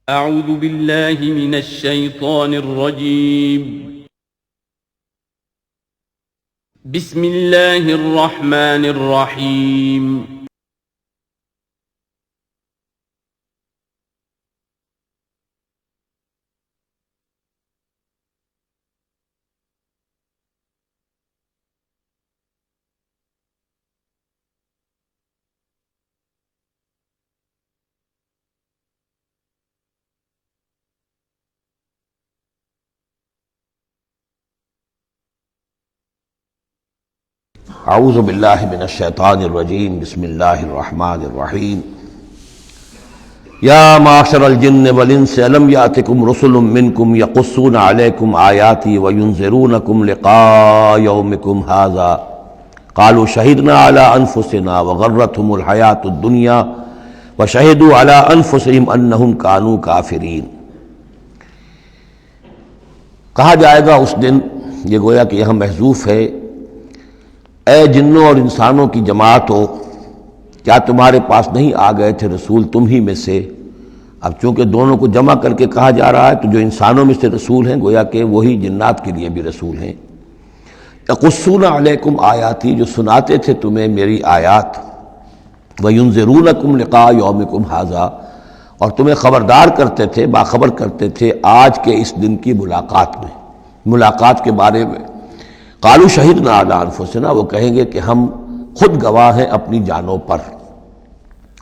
اعوذ باللہ من الشیطان الرجیم بسم اللہ الرحمن الرحیم اعوذ باللہ من الشیطان الرجیم بسم اللہ الرحمن الرحیم یا معشر الجن والانس الم یاتکم رسل منکم یقصون علیکم آیاتی وینذرونکم لقاء یومکم ھذا قالوا شہدنا علی انفسنا وغرتهم الحیاۃ الدنیا وشہدوا علی انفسہم انہم کانوا کافرین۔ کہا جائے گا اس دن، یہ گویا کہ یہاں محذوف ہے، اے جنوں اور انسانوں کی جماعت ہو، کیا تمہارے پاس نہیں آ گئے تھے رسول تم ہی میں سے؟ اب چونکہ دونوں کو جمع کر کے کہا جا رہا ہے تو جو انسانوں میں سے رسول ہیں گویا کہ وہی جنات کے لیے بھی رسول ہیں۔ یقصون علیکم آیاتی، جو سناتے تھے تمہیں میری آیات، وینذرونکم لقاء یومکم ھذا، اور تمہیں خبردار کرتے تھے، باخبر کرتے تھے آج کے اس دن کی ملاقات کے بارے میں۔ قالوا شہدنا علی انفسنا، وہ کہیں گے کہ ہم خود گواہ ہیں اپنی جانوں پر،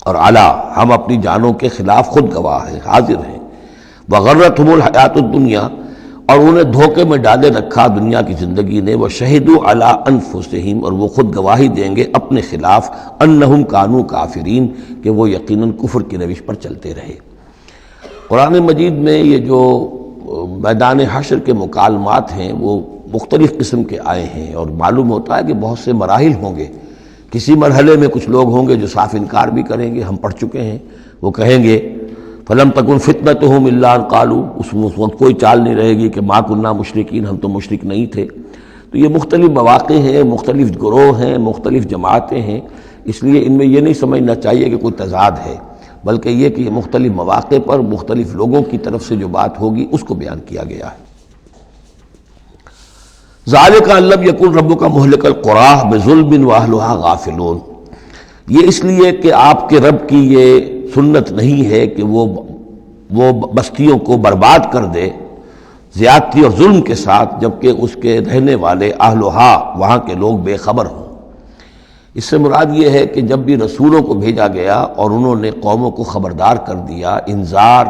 اور علی، ہم اپنی جانوں کے خلاف خود گواہ ہیں، حاضر ہیں۔ وغرتهم الحیاۃ الدنیا، اور انہیں دھوکے میں ڈالے رکھا دنیا کی زندگی نے۔ وشہدوا علی انفسہم، اور وہ خود گواہی دیں گے اپنے خلاف، انہم کانوا کافرین، کہ وہ یقیناً کفر کی روش پر چلتے رہے۔ قرآن مجید میں یہ جو میدان حشر کے مکالمات ہیں وہ مختلف قسم کے آئے ہیں، اور معلوم ہوتا ہے کہ بہت سے مراحل ہوں گے۔ کسی مرحلے میں کچھ لوگ ہوں گے جو صاف انکار بھی کریں گے، ہم پڑھ چکے ہیں، وہ کہیں گے فَلَمْ تَكُنْ فِتْنَتُهُمْ إِلَّا أَنْ قَالُوا، اس وقت کوئی چال نہیں رہے گی کہ مَا كُنَّا مُشْرِكِينَ، ہم تو مشرک نہیں تھے۔ تو یہ مختلف مواقع ہیں، مختلف گروہ ہیں، مختلف جماعتیں ہیں، اس لیے ان میں یہ نہیں سمجھنا چاہیے کہ کوئی تضاد ہے، بلکہ یہ کہ یہ مختلف مواقع پر مختلف لوگوں کی طرف سے جو بات ہوگی اس کو بیان کیا گیا ہے۔ ذالک ان لم یکن ربک مہلک القری بظلم واہلھا غافلون، یہ اس لیے کہ آپ کے رب کی یہ سنت نہیں ہے کہ وہ بستیوں کو برباد کر دے زیادتی اور ظلم کے ساتھ، جبکہ اس کے رہنے والے اہلھا، وہاں کے لوگ بے خبر ہوں۔ اس سے مراد یہ ہے کہ جب بھی رسولوں کو بھیجا گیا اور انہوں نے قوموں کو خبردار کر دیا، انذار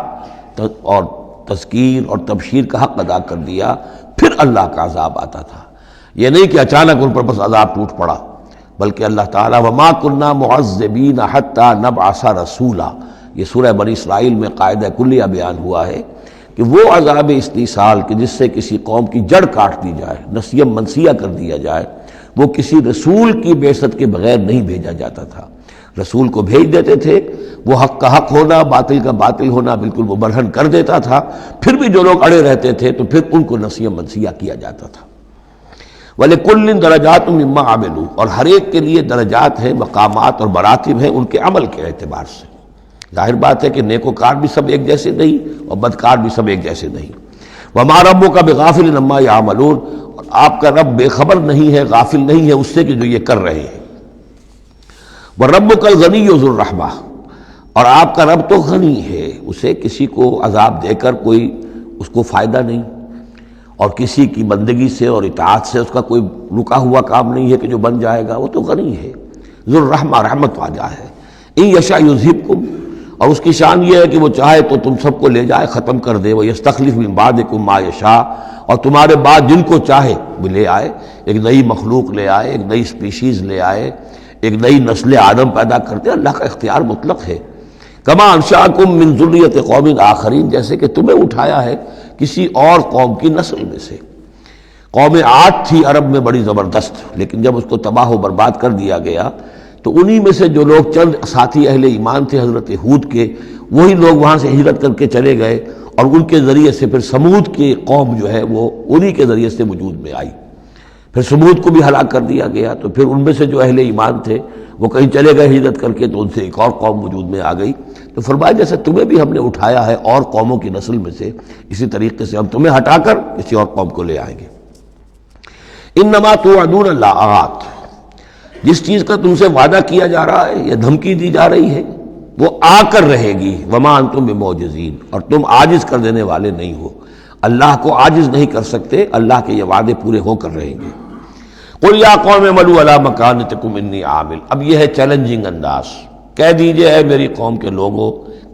اور تذکیر اور تبشیر کا حق ادا کر دیا، پھر اللہ کا عذاب آتا تھا۔ یہ نہیں کہ اچانک ان پر بس عذاب ٹوٹ پڑا، بلکہ اللہ تعالیٰ وَمَا كُنَّا مُعَذِّبِينَ حَتَّى نَبْعَثَ رَسُولًا، یہ سورہ بنی اسرائیل میں قاعدہ کلیہ بیان ہوا ہے کہ وہ عذاب استیصال کہ جس سے کسی قوم کی جڑ کاٹ دی جائے، نسیم منسیہ کر دیا جائے، وہ کسی رسول کی بعثت کے بغیر نہیں بھیجا جاتا تھا۔ رسول کو بھیج دیتے تھے، وہ حق کا حق ہونا، باطل کا باطل ہونا بالکل وہ برہن کر دیتا تھا، پھر بھی جو لوگ اڑے رہتے تھے تو پھر ان کو نسیم منسیہ کیا جاتا تھا۔ وَلِكُلٍّ دَرَجَاتٌ مِّمَّا عَمِلُوا، اور ہر ایک کے لیے درجات ہیں، مقامات اور مراتب ہیں ان کے عمل کے اعتبار سے۔ ظاہر بات ہے کہ نیکوکار بھی سب ایک جیسے نہیں اور بدکار بھی سب ایک جیسے نہیں۔ وَمَا رَبُّكَ بِغَافِلٍ عَمَّا يَعْمَلُونَ، اور آپ کا رب بے خبر نہیں ہے، غافل نہیں ہے اس سے کہ جو یہ کر رہے ہیں۔ وَرَبُّكَ الْغَنِيُّ ذُو الرَّحْمَةِ، اور آپ کا رب تو غنی ہے، اسے کسی کو عذاب دے کر کوئی اس کو فائدہ نہیں، اور کسی کی بندگی سے اور اطاعت سے اس کا کوئی رکا ہوا کام نہیں ہے کہ جو بن جائے گا، وہ تو غنی ہے، ذو الرحمہ، رحمت والا ہے۔ ان یشاء یذھبکم، اور اس کی شان یہ ہے کہ وہ چاہے تو تم سب کو لے جائے، ختم کر دے۔ وَیستخلف من بعدکم ما یشاء، اور تمہارے بعد جن کو چاہے وہ لے آئے، ایک نئی مخلوق لے آئے، ایک نئی سپیشیز لے آئے، ایک نئی نسل آدم پیدا کرتے۔ اللہ کا اختیار مطلق ہے۔ کما انشأکم من ذریۃ قوم آخرین، جیسے کہ تمہیں اٹھایا ہے کسی اور قوم کی نسل میں سے۔ قوم عاد تھی عرب میں بڑی زبردست، لیکن جب اس کو تباہ و برباد کر دیا گیا تو انہی میں سے جو لوگ چند ساتھی اہل ایمان تھے حضرت ہود کے، وہی لوگ وہاں سے ہجرت کر کے چلے گئے، اور ان کے ذریعے سے پھر سمود کی قوم جو ہے وہ انہی کے ذریعے سے وجود میں آئی۔ پھر سمود کو بھی ہلاک کر دیا گیا، تو پھر ان میں سے جو اہل ایمان تھے وہ کہیں چلے گئے ہجرت کر کے تو ان سے ایک اور قوم وجود میں آ گئی. تو فرمایا جیسے تمہیں بھی ہم نے اٹھایا ہے اور قوموں کی نسل میں سے، اسی طریقے سے ہم تمہیں ہٹا کر کسی اور قوم کو لے آئیں گے. انما توعدون لآت، جس چیز کا تم سے وعدہ کیا جا رہا ہے یا دھمکی دی جا رہی ہے وہ آ کر رہے گی. وما انتم بمعجزین، اور تم عاجز کر دینے والے نہیں ہو. اللہ کو عاجز نہیں کر سکتے، اللہ کے یہ وعدے پورے ہو کر رہیں گے. قل یا قوم اعملوا علی مکانتکم انی عامل، اب یہ ہے چیلنجنگ انداز. کہہ دیجئے اے میری قوم کے لوگوں،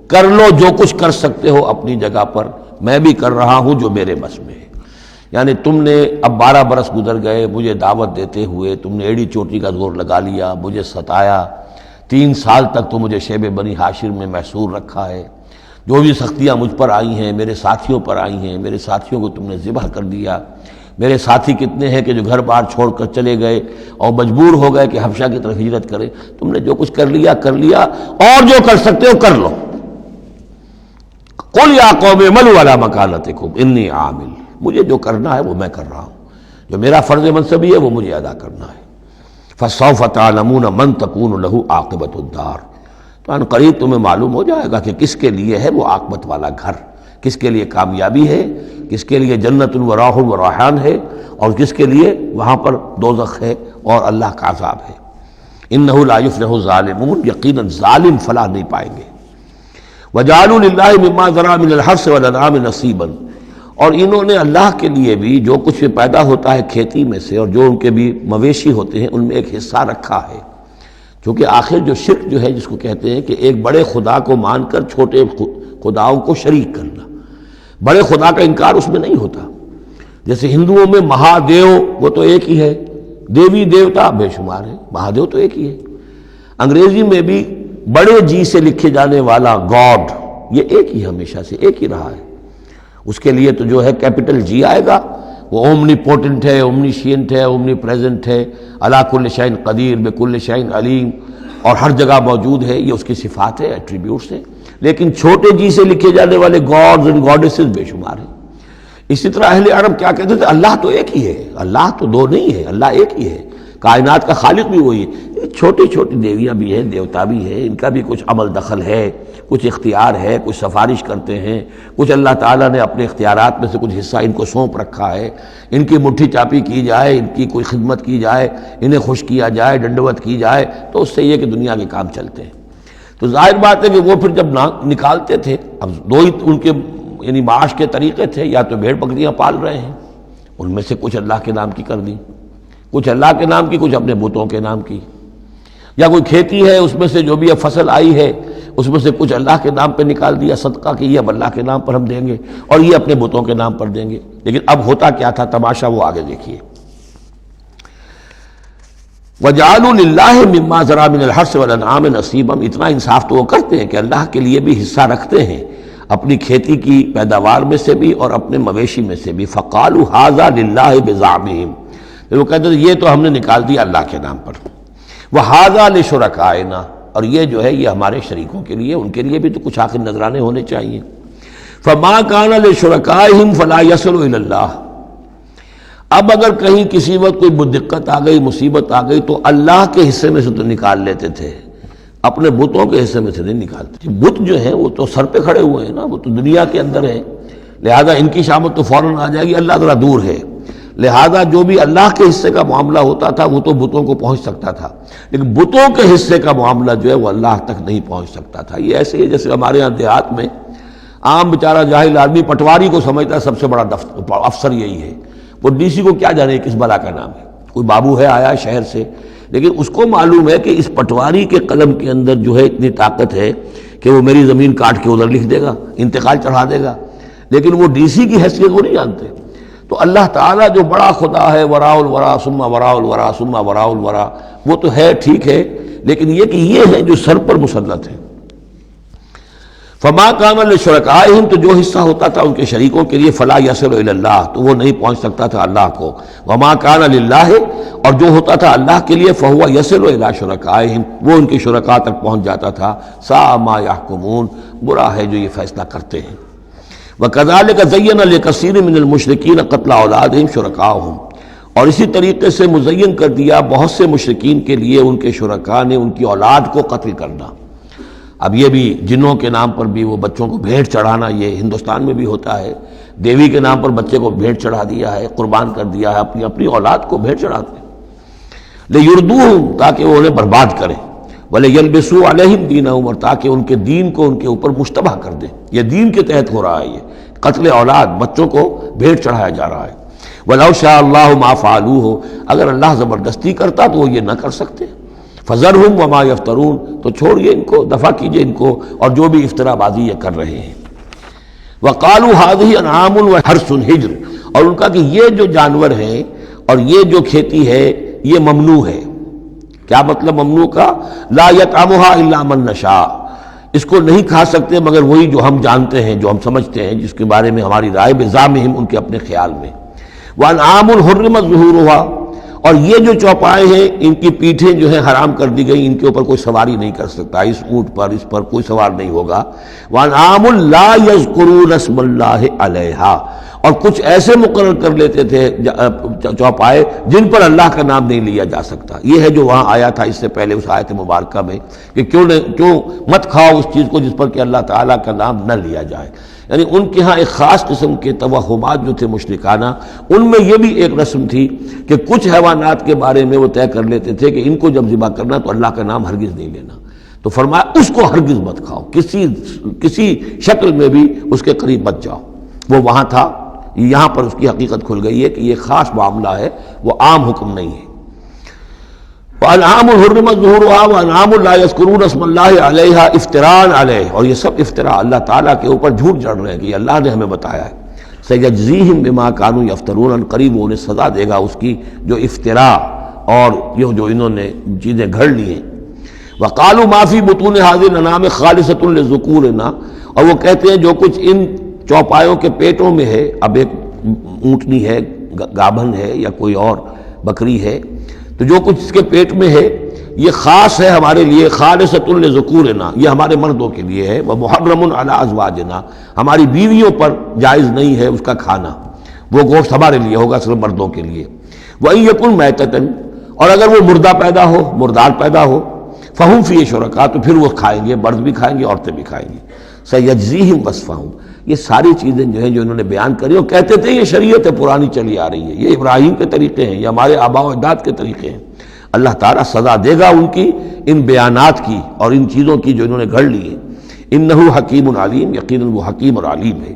کر لو جو کچھ کر سکتے ہو اپنی جگہ پر، میں بھی کر رہا ہوں جو میرے بس میں ہے. یعنی تم نے اب 12 برس گزر گئے مجھے دعوت دیتے ہوئے، تم نے ایڑی چوٹی کا زور لگا لیا، مجھے ستایا. 3 سال تک تو مجھے شیب بنی ہاشم میں محصور رکھا ہے. جو بھی سختیاں مجھ پر آئی ہیں، میرے ساتھیوں پر آئی ہیں، میرے ساتھیوں کو تم نے ذبح کر دیا. میرے ساتھی کتنے ہیں کہ جو گھر بار چھوڑ کر چلے گئے اور مجبور ہو گئے کہ حبشہ کی طرف ہجرت کریں. تم نے جو کچھ کر لیا اور جو کر سکتے ہو کر لو. قل یا قوم اعملوا علی مکانتکم انی عامل، مجھے جو کرنا ہے وہ میں کر رہا ہوں، جو میرا فرض منصبی ہے وہ مجھے ادا کرنا ہے. فسوف تعلمون من تکون له عاقبۃ الدار، تو ان قریب تمہیں معلوم ہو جائے گا کہ کس کے لیے ہے وہ عاقبت والا گھر، کس کے لیے کامیابی ہے، کس کے لیے جنت و راح و ریحان ہے، اور کس کے لیے وہاں پر دوزخ ہے اور اللہ کا عذاب ہے. انہ لا یفلح الظالمون، یقیناً ظالم فلاح نہیں پائیں گے. وجعلوا للہ مما ذرا من الحرث والانعام نصیبا، اور انہوں نے اللہ کے لیے بھی جو کچھ پیدا ہوتا ہے کھیتی میں سے اور جو ان کے بھی مویشی ہوتے ہیں ان میں ایک حصہ رکھا ہے. کیونکہ آخر جو شرک جو ہے جس کو کہتے ہیں کہ ایک بڑے خدا کو مان کر چھوٹے خداؤں کو شریک کرنا، بڑے خدا کا انکار اس میں نہیں ہوتا. جیسے ہندوؤں میں مہادیو وہ تو ایک ہی ہے، دیوی دیوتا بے شمار ہے، مہادیو تو ایک ہی ہے. انگریزی میں بھی بڑے جی سے لکھے جانے والا گاڈ یہ ایک ہی ہمیشہ سے ایک ہی رہا ہے. اس کے لیے تو جو ہے کیپٹل جی آئے گا، وہ اومنی پوٹنٹ ہے، اومنیشینٹ ہے، اومنی پریزنٹ ہے، علی کل شیء قدیر بکل شیء علیم، اور ہر جگہ موجود ہے. یہ اس کی صفات ہے، ایٹریبیوٹس ہیں. لیکن چھوٹے جی سے لکھے جانے والے گاڈز اینڈ گاڈیسز بے شمار ہیں. اسی طرح اہل عرب کیا کہتے تھے؟ اللہ تو ایک ہی ہے، اللہ تو دو نہیں ہے، اللہ ایک ہی ہے، کائنات کا خالق بھی وہی ہے. چھوٹی چھوٹی دیویاں بھی ہیں، دیوتا بھی ہیں، ان کا بھی کچھ عمل دخل ہے، کچھ اختیار ہے، کچھ سفارش کرتے ہیں، کچھ اللہ تعالیٰ نے اپنے اختیارات میں سے کچھ حصہ ان کو سونپ رکھا ہے. ان کی مٹھی چاپی کی جائے، ان کی کوئی خدمت کی جائے، انہیں خوش کیا جائے، ڈنڈوت کی جائے تو اس سے یہ کہ دنیا کے کام چلتے ہیں. تو ظاہر بات ہے کہ وہ پھر جب نکالتے تھے، اب دو ہی ان کے یعنی معاش کے طریقے تھے، یا تو بھیڑ بکریاں پال رہے ہیں، ان میں سے کچھ اللہ کے نام کی کر دی، کچھ اللہ کے نام کی، کچھ اپنے بتوں کے نام کی، یا کوئی کھیتی ہے اس میں سے جو بھی فصل آئی ہے اس میں سے کچھ اللہ کے نام پہ نکال دیا صدقہ کہ یہ اب اللہ کے نام پر ہم دیں گے اور یہ اپنے بتوں کے نام پر دیں گے. لیکن اب ہوتا کیا تھا تماشا وہ آگے دیکھیے. وَجَعَلُوا لِلَّهِ مِمَّا ذَرَا مِنَ الْحَرْثِ وَالْأَنْعَامِ نَصِيبًا، اتنا انصاف تو وہ کرتے ہیں کہ اللہ کے لیے بھی حصہ رکھتے ہیں اپنی کھیتی کی پیداوار میں سے بھی اور اپنے مویشی میں سے بھی. فَقَالُوا هَذَا لِلَّهِ بِزَعْمِهِمْ، وہ کہتے ہیں یہ تو ہم نے نکال دیا اللہ کے نام پر. وَهَذَا لِشُرَكَائِنَا، اور یہ جو ہے یہ ہمارے شریکوں کے لیے، ان کے لیے بھی تو کچھ آخر نذرانے ہونے چاہیے. فَمَا كَانَ لِشُرَكَائِهِمْ فَلَا يَصِلُ إِلَى اللَّهِ، اب اگر کہیں کسی وقت کوئی دقت آ گئی، مصیبت آ گئی تو اللہ کے حصے میں سے تو نکال لیتے تھے، اپنے بتوں کے حصے میں سے نہیں نکالتے. بت جو ہیں وہ تو سر پہ کھڑے ہوئے ہیں نا، وہ تو دنیا کے اندر ہیں، لہذا ان کی شامت تو فوراً آ جائے گی، اللہ ذرا دور ہے. لہذا جو بھی اللہ کے حصے کا معاملہ ہوتا تھا وہ تو بتوں کو پہنچ سکتا تھا، لیکن بتوں کے حصے کا معاملہ جو ہے وہ اللہ تک نہیں پہنچ سکتا تھا. یہ ایسے ہی جیسے ہمارے ہاں دیہات میں عام بیچارہ جاہل آدمی پٹواری کو سمجھتا ہے سب سے بڑا افسر یہی ہے، وہ ڈی سی کو کیا جانے کس بلا کا نام ہے، کوئی بابو ہے آیا شہر سے، لیکن اس کو معلوم ہے کہ اس پٹواری کے قلم کے اندر جو ہے اتنی طاقت ہے کہ وہ میری زمین کاٹ کے ادھر لکھ دے گا، انتقال چڑھا دے گا، لیکن وہ ڈی سی کی حیثیت وہ نہیں جانتے. تو اللہ تعالیٰ جو بڑا خدا ہے، وراء الورا ثم وراء الورا ثم وراء الورا، وہ تو ہے ٹھیک ہے، لیکن یہ کہ یہ ہے جو سر پر مسلط ہے. فما کان لشرکائہم، تو جو حصہ ہوتا تھا ان کے شریکوں کے لیے، فلا یصل الی اللہ، تو وہ نہیں پہنچ سکتا تھا اللہ کو. وما کان للہ، اور جو ہوتا تھا اللہ کے لیے، فہو یصل الی شرکائہم، وہ ان کے شرکاء تک پہنچ جاتا تھا. ساء ما یحکمون، برا ہے جو یہ فیصلہ کرتے ہیں. وَكَذَلِكَ زَيَّنَ لِكَثِيرٍ مِّنَ الْمُشْرِكِينَ قَتْلَ أَوْلَادِهِمْ شُرَكَاؤُهُمْ، اور اسی طریقے سے مزین کر دیا بہت سے مشرکین کے لیے ان کے شرکاء نے ان کی اولاد کو قتل کرنا۔ اب یہ بھی جنوں کے نام پر بھی وہ بچوں کو بھیٹ چڑھانا، یہ ہندوستان میں بھی ہوتا ہے، دیوی کے نام پر بچے کو بھیٹ چڑھا دیا ہے، قربان کر دیا ہے، اپنی اولاد کو بھیٹ چڑھاتے ہیں لِيُرْدُوهُمْ تاکہ وہ انہیں برباد کریں، وَلِيَلْبِسُوا عَلَيْهِمْ دِينَهُمْ اور تاکہ ان کے دین کو ان کے اوپر مشتبہ کر دیں۔ یہ دین کے تحت ہو رہا ہے، یہ قتل اولاد، بچوں کو بھیٹ چڑھایا جا رہا ہے۔ وَلَوْ شَاءَ اللَّهُ مَا فَعَلُوهُ اگر اللہ زبردستی کرتا تو وہ یہ نہ کر سکتے۔ فَذَرْهُمْ وَمَا يَفْتَرُونَ تو چھوڑیے ان کو، دفع کیجئے ان کو اور جو بھی افترا بازی یہ کر رہے ہیں۔ وَقَالُوا هَٰذِهِ أَنْعَامٌ وَحَرْثٌ حِجْرٌ اور ان کا کہ یہ جو جانور ہیں اور یہ جو کھیتی ہے یہ ممنوع ہے۔ کیا مطلب ممنوع کا؟ لا يطعمها الا من نشاء اس کو نہیں کھا سکتے مگر وہی جو ہم جانتے ہیں، جو ہم سمجھتے ہیں، جس کے بارے میں ہماری رائے بزعمہم ان کے اپنے خیال میں۔ وانعام حرمت ظہورها اور یہ جو چوپائے ہیں ان کی پیٹھیں جو ہیں حرام کر دی گئی، ان کے اوپر کوئی سواری نہیں کر سکتا، اس اونٹ پر اس پر کوئی سوار نہیں ہوگا۔ وانعام لا یذکرون اسم اللہ علیہا اور کچھ ایسے مقرر کر لیتے تھے چوپائے جن پر اللہ کا نام نہیں لیا جا سکتا۔ یہ ہے جو وہاں آیا تھا اس سے پہلے اس آیت مبارکہ میں کہ کیوں مت کھاؤ اس چیز کو جس پر کہ اللہ تعالیٰ کا نام نہ لیا جائے۔ یعنی ان کے ہاں ایک خاص قسم کے توہمات جو تھے مشرکانہ، ان میں یہ بھی ایک رسم تھی کہ کچھ حیوانات کے بارے میں وہ طے کر لیتے تھے کہ ان کو جب ذبح کرنا تو اللہ کا نام ہرگز نہیں لینا، تو فرمایا اس کو ہرگز مت کھاؤ، کسی شکل میں بھی اس کے قریب مت جاؤ۔ وہ وہاں تھا، یہاں پر اس کی حقیقت کھل گئی ہے کہ یہ خاص معاملہ ہے، وہ عام حکم نہیں ہے۔ وَأَنْعَامٌ حُرِّمَتْ ظُهُورُهَا وَأَنْعَامٌ لَا يَذْكُرُونَ اسْمَ اللَّهِ عَلَيْهَا افْتِرَاءً عَلَيْهِ اور یہ سب افطرا اللہ تعالیٰ کے اوپر جھوٹ جڑ رہے ہیں کہ یہ اللہ نے ہمیں بتایا ہے۔ سَيَجْزِيهِمْ بِمَا كَانُوا يَفْتَرُونَ قریب انہیں سزا دے گا اس کی جو افطرا اور یہ جو انہوں نے چیزیں گھڑ لی ہیں۔ وَقَالُوا مَا فِي بُطُونِ هَٰذِهِ الْأَنْعَامِ خَالِصَةٌ لِّذُكُورِنَا اور وہ کہتے ہیں جو کچھ ان چوپایوں کے پیٹوں میں ہے، اب ایک اونٹنی ہے، گابھن ہے یا کوئی اور بکری ہے، تو جو کچھ اس کے پیٹ میں ہے یہ خاص ہے ہمارے لیے، خالصۃ لذکورنا یہ ہمارے مردوں کے لیے ہے، ومحرم علی ازواجنا ہماری بیویوں پر جائز نہیں ہے اس کا کھانا، وہ گوشت ہمارے لیے ہوگا صرف مردوں کے لیے۔ وَإِن يَكُن مَيْتَةً اور اگر وہ مردہ پیدا ہو، مردار پیدا ہو، فَهُمْ فِيهِ شُرَكَاء تو پھر وہ کھائیں گے، مرد بھی کھائیں گے عورتیں بھی کھائیں گی۔ سَيَجْزِيهِمْ وَصْفَهُمْ یہ ساری چیزیں جو ہیں جو انہوں نے بیان کری اور کہتے تھے یہ شریعت پرانی چلی آ رہی ہے، یہ ابراہیم کے طریقے ہیں، یہ ہمارے آباء و اجداد کے طریقے ہیں۔ اللہ تعالیٰ سزا دے گا ان کی ان بیانات کی اور ان چیزوں کی جو انہوں نے گھڑ لی ہے۔ انہ حکیم علیم یقیناً وہ حکیم اور علیم ہے۔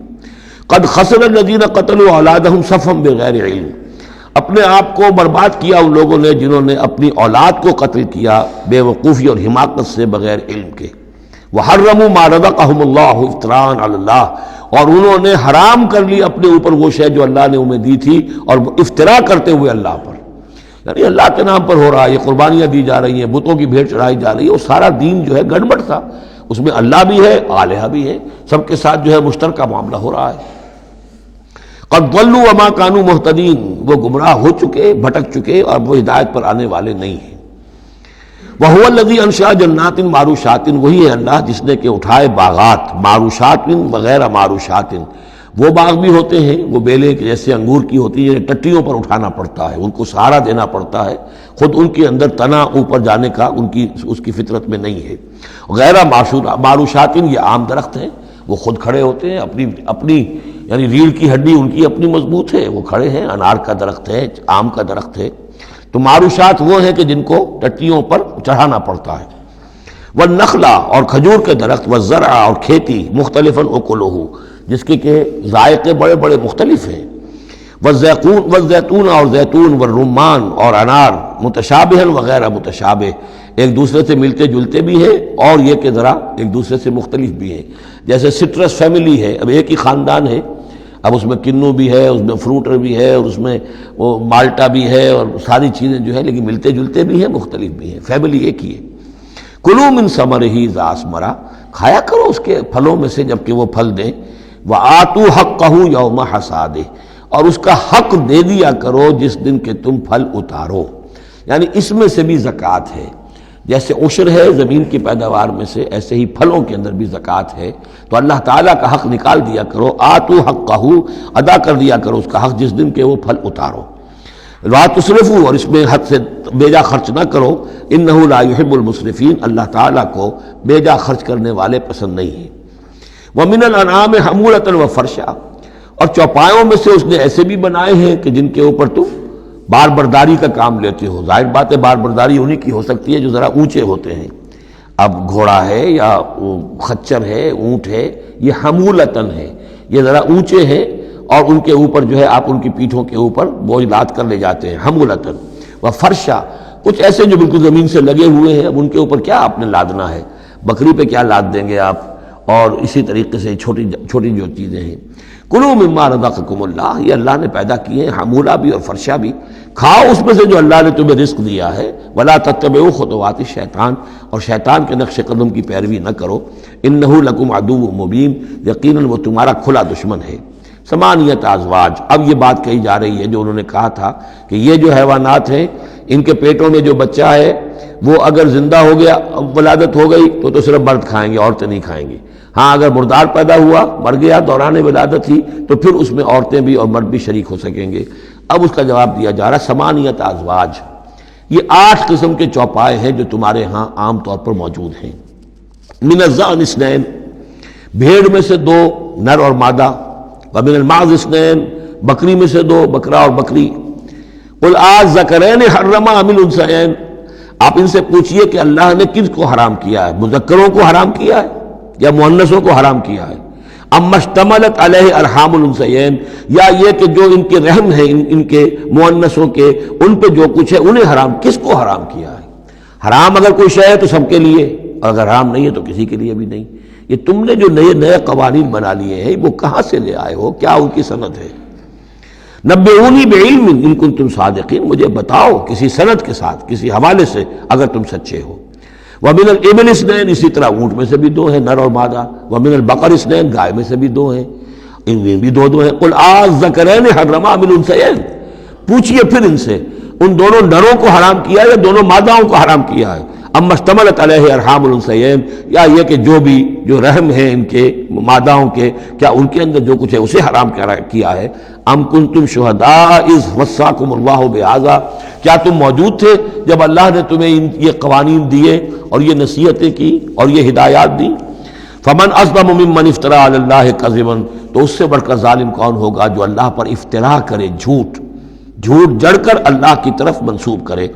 قد خسر الذین قتلوا اولادہم سفہا بغیر علم اپنے آپ کو برباد کیا ان لوگوں نے جنہوں نے اپنی اولاد کو قتل کیا بے وقوفی اور حماقت سے بغیر علم کے۔ وحرموا ما رزقهم اللہ افتراء علی اللہ اور انہوں نے حرام کر لی اپنے اوپر وہ شے جو اللہ نے انہیں دی تھی اور افتراء کرتے ہوئے اللہ پر، یعنی اللہ کے نام پر ہو رہا ہے، یہ قربانیاں دی جا رہی ہیں، بتوں کی بھیٹ چڑھائی جا رہی ہے، وہ سارا دین جو ہے گڑبڑ تھا، اس میں اللہ بھی ہے، آلہہ بھی ہے، سب کے ساتھ جو ہے مشترکہ معاملہ ہو رہا ہے۔ قد ضلوا وما كانوا مهتدين وہ گمراہ ہو چکے، بھٹک چکے اور وہ ہدایت پر آنے والے نہیں ہیں۔ وَهُوَ الَّذِي أَنشَأَ جَنَّاتٍ مَعْرُوشَاتٍ وہی ہے اللہ جس نے کہ اٹھائے باغات، معروشات وغیرہ معروشات، وہ باغ بھی ہوتے ہیں وہ بیلے کے جیسے انگور کی ہوتی ہے، ٹٹیوں پر اٹھانا پڑتا ہے، ان کو سہارا دینا پڑتا ہے، خود ان کے اندر تنا اوپر جانے کا اس کی فطرت میں نہیں ہے۔ غیر معروشات یہ عام درخت ہیں، وہ خود کھڑے ہوتے ہیں، اپنی یعنی ریڑھ کی ہڈی ان کی اپنی مضبوط ہے، وہ کھڑے ہیں، انار کا درخت ہے، آم کا درخت ہے۔ تو معروشات وہ ہیں کہ جن کو ٹٹیوں پر چڑھانا پڑتا ہے۔ والنخلا اور کھجور کے درخت، والزرع اور کھیتی، مختلفاً اکلہ جس کے کہ ذائقے بڑے بڑے مختلف ہیں، والزیتون اور زیتون، والرمان اور انار، متشابہا وغیر متشابہ ایک دوسرے سے ملتے جلتے بھی ہیں اور یہ کہ ذرا ایک دوسرے سے مختلف بھی ہیں۔ جیسے سٹرس فیملی ہے، اب ایک ہی خاندان ہے، اب اس میں کنو بھی ہے، اس میں فروٹر بھی ہے، اور اس میں وہ مالٹا بھی ہے، اور ساری چیزیں جو ہے لیکن ملتے جلتے بھی ہیں، مختلف بھی ہیں، فیملی ایک ہی ہے۔ کلوا من ثمرہ اذا اثمر کھایا کرو اس کے پھلوں میں سے جب کہ وہ پھل دیں، وآتوا حقہ یوم حصادہ اور اس کا حق دے دیا کرو جس دن کہ تم پھل اتارو، یعنی اس میں سے بھی زکوٰۃ ہے، جیسے عشر ہے زمین کی پیداوار میں سے، ایسے ہی پھلوں کے اندر بھی زکوٰۃ ہے، تو اللہ تعالیٰ کا حق نکال دیا کرو، آتوا حقہ ادا کر دیا کرو اس کا حق جس دن کہ وہ پھل اتارو۔ لا تسرفوا، اور اس میں حد سے بیجا خرچ نہ کرو، انہ لا یحب المسرفین، اللہ تعالیٰ کو بیجا خرچ کرنے والے پسند نہیں ہیں۔ ومن الانعام حمولۃ وفرشا، اور چوپایوں میں سے اس نے ایسے بھی بنائے ہیں کہ جن کے اوپر تم بار برداری کا کام لیتے ہو۔ ظاہر بات ہے بار برداری انہی کی ہو سکتی ہے جو ذرا اونچے ہوتے ہیں، اب گھوڑا ہے یا خچر ہے، اونٹ ہے، یہ حمولتن ہے، یہ ذرا اونچے ہیں اور ان کے اوپر جو ہے آپ ان کی پیٹھوں کے اوپر بوجھ لاد کر لے جاتے ہیں، حمولتن وفرشا، کچھ ایسے جو بالکل زمین سے لگے ہوئے ہیں، اب ان کے اوپر کیا آپ نے لادنا ہے، بکری پہ کیا لاد دیں گے آپ، اور اسی طریقے سے چھوٹی چھوٹی جو چیزیں ہیں۔ کلوا مما رزقکم اللہ، یہ اللہ نے پیدا کیے ہیں، حمولہ بھی اور فرشا بھی، کھاؤ اس میں سے جو اللہ نے تمہیں رزق دیا ہے۔ ولا تتبعوا خطوات الشیطان، اور شیطان کے نقش قدم کی پیروی نہ کرو، انہ لکم عدو مبین، یقیناً وہ تمہارا کھلا دشمن ہے۔ ثمانیۃ ازواج، اب یہ بات کہی جا رہی ہے جو انہوں نے کہا تھا کہ یہ جو حیوانات ہیں ان کے پیٹوں میں جو بچہ ہے وہ اگر زندہ ہو گیا، ولادت ہو گئی تو صرف مرد کھائیں گے، عورتیں نہیں کھائیں گی۔ ہاں اگر مردار پیدا ہوا، مر گیا دوران ولادت ہی، تو پھر اس میں عورتیں بھی اور مرد بھی شریک ہو سکیں گے۔ اب اس کا جواب دیا جا رہا ہے ثمانیۃ ازواج، یہ 8 قسم کے چوپائے ہیں جو تمہارے ہاں عام طور پر موجود ہیں۔ من الضأن اثنین، بھیڑ میں سے 2 نر اور مادہ، ومن المعز اثنین، بکری میں سے 2 بکرا اور بکری۔ قل آذکرین حرم ام الانثیین، آپ ان سے پوچھئے کہ اللہ نے کس کو حرام کیا ہے، مذکروں کو حرام کیا ہے یا مؤنثوں کو حرام کیا ہے؟ اما اشتملت علیہ ارحام الانثیین، یا یہ کہ جو ان کے رحم ہیں ان کے مؤنثوں کے، ان پہ جو کچھ ہے انہیں حرام، کس کو حرام کیا ہے؟ حرام اگر کوئی شے ہے تو سب کے لیے، اور اگر حرام نہیں ہے تو کسی کے لیے بھی نہیں۔ یہ تم نے جو نئے قوانین بنا لیے ہیں وہ کہاں سے لے آئے ہو، کیا ان کی سند ہے؟ نبئونی بعلم ان کنتم صادقین، مجھے بتاؤ کسی سند کے ساتھ، کسی حوالے سے اگر تم سچے ہو۔ ومن الابل اثنین، اسی طرح اونٹ میں سے بھی 2 ہیں نر اور مادہ۔ ومن البقر اثنین، گائے میں سے بھی 2 ہیں، ان میں بھی 2 ہیں۔ قل آذکرین حرم ام الانثیین، پوچھئے پھر ان سے ان دونوں نروں کو حرام کیا یا دونوں ماداؤں کو حرام کیا ہے؟ اما اشتملت علیہ ارحام الانثیین، یا یہ کہ جو رحم ہیں ان کے ماداؤں کے، کیا ان کے اندر جو کچھ ہے اسے حرام کیا ہے؟ ام کنتم شہداء اذ وصاکم اللہ بہذا، کیا تم موجود تھے جب اللہ نے تمہیں یہ قوانین دیے اور یہ نصیحتیں کی اور یہ ہدایات دی؟ فمن اظلم ممن افترى علی اللہ کذبا، تو اس سے بڑھ کر ظالم کون ہوگا جو اللہ پر افترا کرے، جھوٹ جڑ کر اللہ کی طرف منسوب کرے۔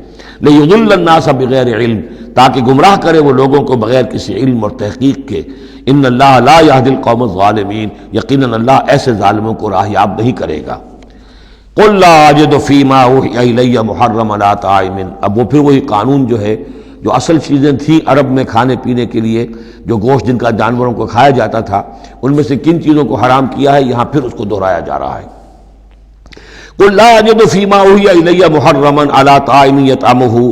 لیضل الناس بغیر علم، تاکہ گمراہ کرے وہ لوگوں کو بغیر کسی علم اور تحقیق کے۔ ان اللہ لا یہدی القوم الظالمین، یقیناً اللہ ایسے ظالموں کو راہیاب نہیں کرے گا۔ قل لا اجد فیما اوحی الی محرما علی طاعم، اب وہ پھر وہی قانون جو ہے، جو اصل چیزیں تھیں عرب میں کھانے پینے کے لیے، جو گوشت جن کا جانوروں کو کھایا جاتا تھا، ان میں سے کن چیزوں کو حرام کیا ہے، یہاں پھر اس کو دہرایا جا رہا ہے۔ قل لا اجد فیما اوحی الی محرما علی طاعم یطعمہ،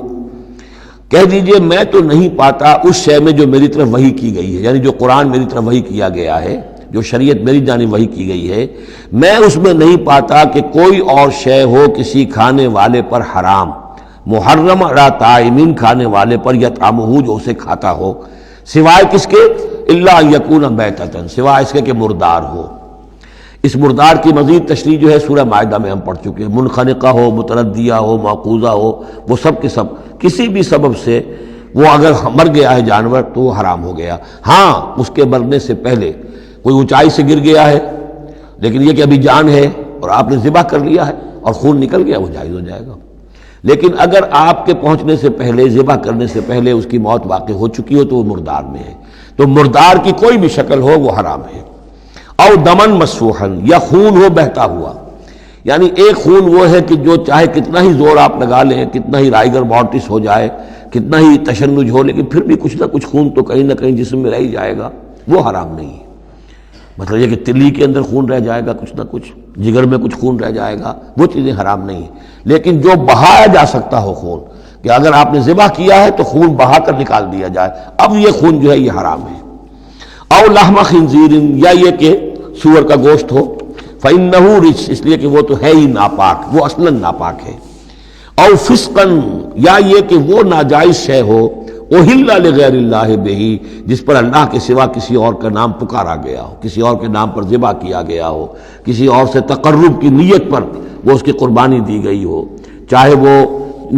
کہہ دیجئے میں تو نہیں پاتا اس شے میں جو میری طرف وحی کی گئی ہے، یعنی جو قرآن میری طرف وحی کیا گیا ہے، جو شریعت میری جانب وحی کی گئی ہے، میں اس میں نہیں پاتا کہ کوئی اور شے ہو کسی کھانے والے پر حرام، محرم علی طاعم، کھانے والے پر، یطعمہ جو اسے کھاتا ہو، سوائے کس کے؟ الا ان یکون میتۃ، سوائے اس کے کہ مردار ہو۔ اس مردار کی مزید تشریح جو ہے سورہ مائدہ میں ہم پڑھ چکے ہیں، منخنقہ ہو، متردیہ ہو، موقوذہ ہو، وہ سب کے سب کسی بھی سبب سے وہ اگر مر گیا ہے جانور تو وہ حرام ہو گیا۔ ہاں اس کے مرنے سے پہلے کوئی اونچائی سے گر گیا ہے، لیکن یہ کہ ابھی جان ہے اور آپ نے ذبح کر لیا ہے اور خون نکل گیا، وہ جائز ہو جائے گا۔ لیکن اگر آپ کے پہنچنے سے پہلے، ذبح کرنے سے پہلے اس کی موت واقع ہو چکی ہو تو وہ مردار میں ہے، تو مردار کی کوئی بھی شکل ہو وہ حرام ہے۔ او دمن مسفوحا، یا خون ہو بہتا ہوا، یعنی ایک خون وہ ہے کہ جو چاہے کتنا ہی زور آپ لگا لیں، کتنا ہی رائگر مورٹس ہو جائے، کتنا ہی تشنج ہو، لیکن پھر بھی کچھ نہ کچھ خون تو کہیں نہ کہیں جسم میں رہ ہی جائے گا، وہ حرام نہیں ہے۔ مطلب یہ کہ تلی کے اندر خون رہ جائے گا، کچھ نہ کچھ جگر میں کچھ خون رہ جائے گا، وہ چیزیں حرام نہیں ہیں۔ لیکن جو بہایا جا سکتا ہو خون، کہ اگر آپ نے ذبح کیا ہے تو خون بہا کر نکال دیا جائے، اب یہ خون جو ہے یہ حرام ہے۔ او لحم خنزیر، یا یہ کہ سور کا گوشت ہو، فإنہ رجس، اس لیے کہ وہ تو ہے ہی ناپاک، وہ اصلاً ناپاک ہے۔ او فسقا، یا یہ کہ وہ ناجائز شے ہو، احل لغیر اللہ بہ، جس پر اللہ کے سوا کسی اور کا نام پکارا گیا ہو، کسی اور کے نام پر ذبح کیا گیا ہو، کسی اور سے تقرب کی نیت پر وہ اس کی قربانی دی گئی ہو، چاہے وہ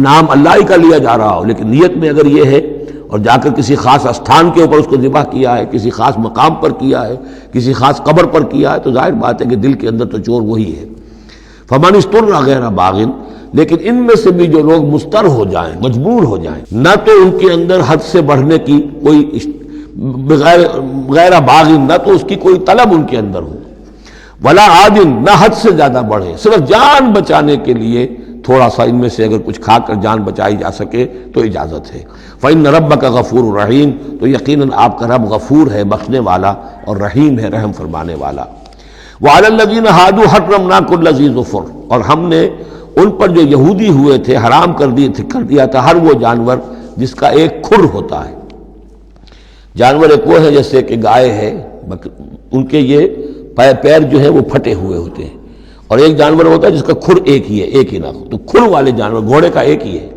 نام اللہ ہی کا لیا جا رہا ہو، لیکن نیت میں اگر یہ ہے اور جا کر کسی خاص استھان کے اوپر اس کو ذبح کیا ہے، کسی خاص مقام پر کیا ہے، کسی خاص قبر پر کیا ہے، تو ظاہر بات ہے کہ دل کے اندر تو چور وہی ہے۔ فمن اضطر غیر باغ، لیکن ان میں سے بھی جو لوگ مضطر ہو جائیں، مجبور ہو جائیں، نہ تو ان کے اندر حد سے بڑھنے کی کوئی غیر باغ، نہ تو اس کی کوئی طلب ان کے اندر ہو، ولا عاد، نہ حد سے زیادہ بڑھے، صرف جان بچانے کے لیے تھوڑا سا ان میں سے اگر کچھ کھا کر جان بچائی جا سکے تو اجازت ہے۔ فإن ربک غفور رحیم، تو یقیناً آپ کا رب غفور ہے، بخشنے والا، اور رحیم ہے، رحم فرمانے والا۔ وعلی الذین ہادوا حرمنا کل ذی ظفر، اور ہم نے ان پر جو یہودی ہوئے تھے حرام کر دیا تھا ہر وہ جانور جس کا ایک کھر ہوتا ہے۔ جانور ایک وہ ہے جیسے کہ گائے ہے، ان کے یہ پیر جو ہے وہ پھٹے ہوئے ہوتے ہیں، اور ایک جانور ہوتا ہے جس کا کھر ایک ہی ہے، ایک ہی ناخن، تو کھر والے جانور گھوڑے کا ایک ہی ہے،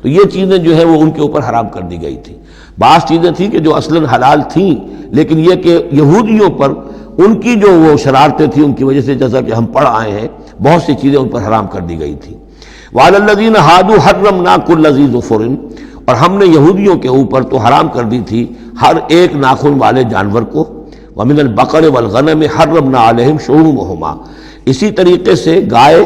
تو یہ چیزیں جو ہے وہ ان کے اوپر حرام کر دی گئی تھی۔ بعض چیزیں تھیں کہ جو اصلاً حلال تھیں، لیکن یہ کہ یہودیوں پر ان کی جو وہ شرارتیں تھیں ان کی وجہ سے، جیسا کہ ہم پڑھ آئے ہیں، بہت سی چیزیں ان پر حرام کر دی گئی تھیں۔ وعلی الذین ہادوا حرمنا کل ذی ظفر، اور ہم نے یہودیوں کے اوپر تو حرام کر دی تھی ہر ایک ناخن والے جانور کو۔ ومن البقر والغنم حرمنا علیہم شحومہما، اسی طریقے سے گائے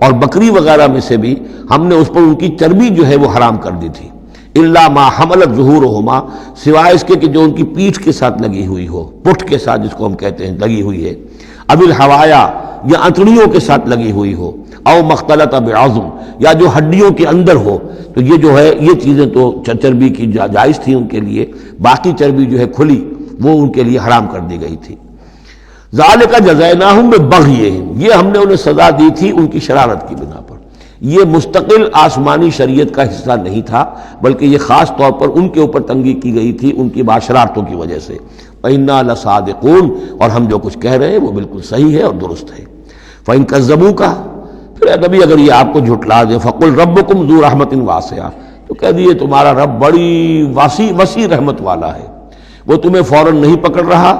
اور بکری وغیرہ میں سے بھی ہم نے اس پر ان کی چربی جو ہے وہ حرام کر دی تھی۔ الا ما حملت ظہورہما، سوائے اس کے کہ جو ان کی پیٹھ کے ساتھ لگی ہوئی ہو، پٹھ کے ساتھ جس کو ہم کہتے ہیں لگی ہوئی ہے، اب الحوایا، یا انتڑیوں کے ساتھ لگی ہوئی ہو، او مختلط بعظم، یا جو ہڈیوں کے اندر ہو، تو یہ جو ہے یہ چیزیں تو چربی کی جائز تھی ان کے لیے، باقی چربی جو ہے کھلی وہ ان کے لیے حرام کر دی گئی تھی۔ ذالک جزیناہم ببغیہم، یہ ہم نے انہیں سزا دی تھی ان کی شرارت کی بنا پر۔ یہ مستقل آسمانی شریعت کا حصہ نہیں تھا، بلکہ یہ خاص طور پر ان کے اوپر تنگی کی گئی تھی ان کی باشرارتوں کی وجہ سے۔ وَإِنَّا لَصَادِقُونَ، اور ہم جو کچھ کہہ رہے ہیں وہ بالکل صحیح ہے اور درست ہے۔ فَإِن كَذَّبُوكَ، پھر اے نبی اگر یہ آپ کو جھٹلا دے، فَقُلْ رَبُّكُمْ ذُو رَحْمَةٍ وَاسِعَةٍ، تو کہہ دیے تمہارا رب بڑی وسیع رحمت والا ہے، وہ تمہیں فوراً نہیں پکڑ رہا،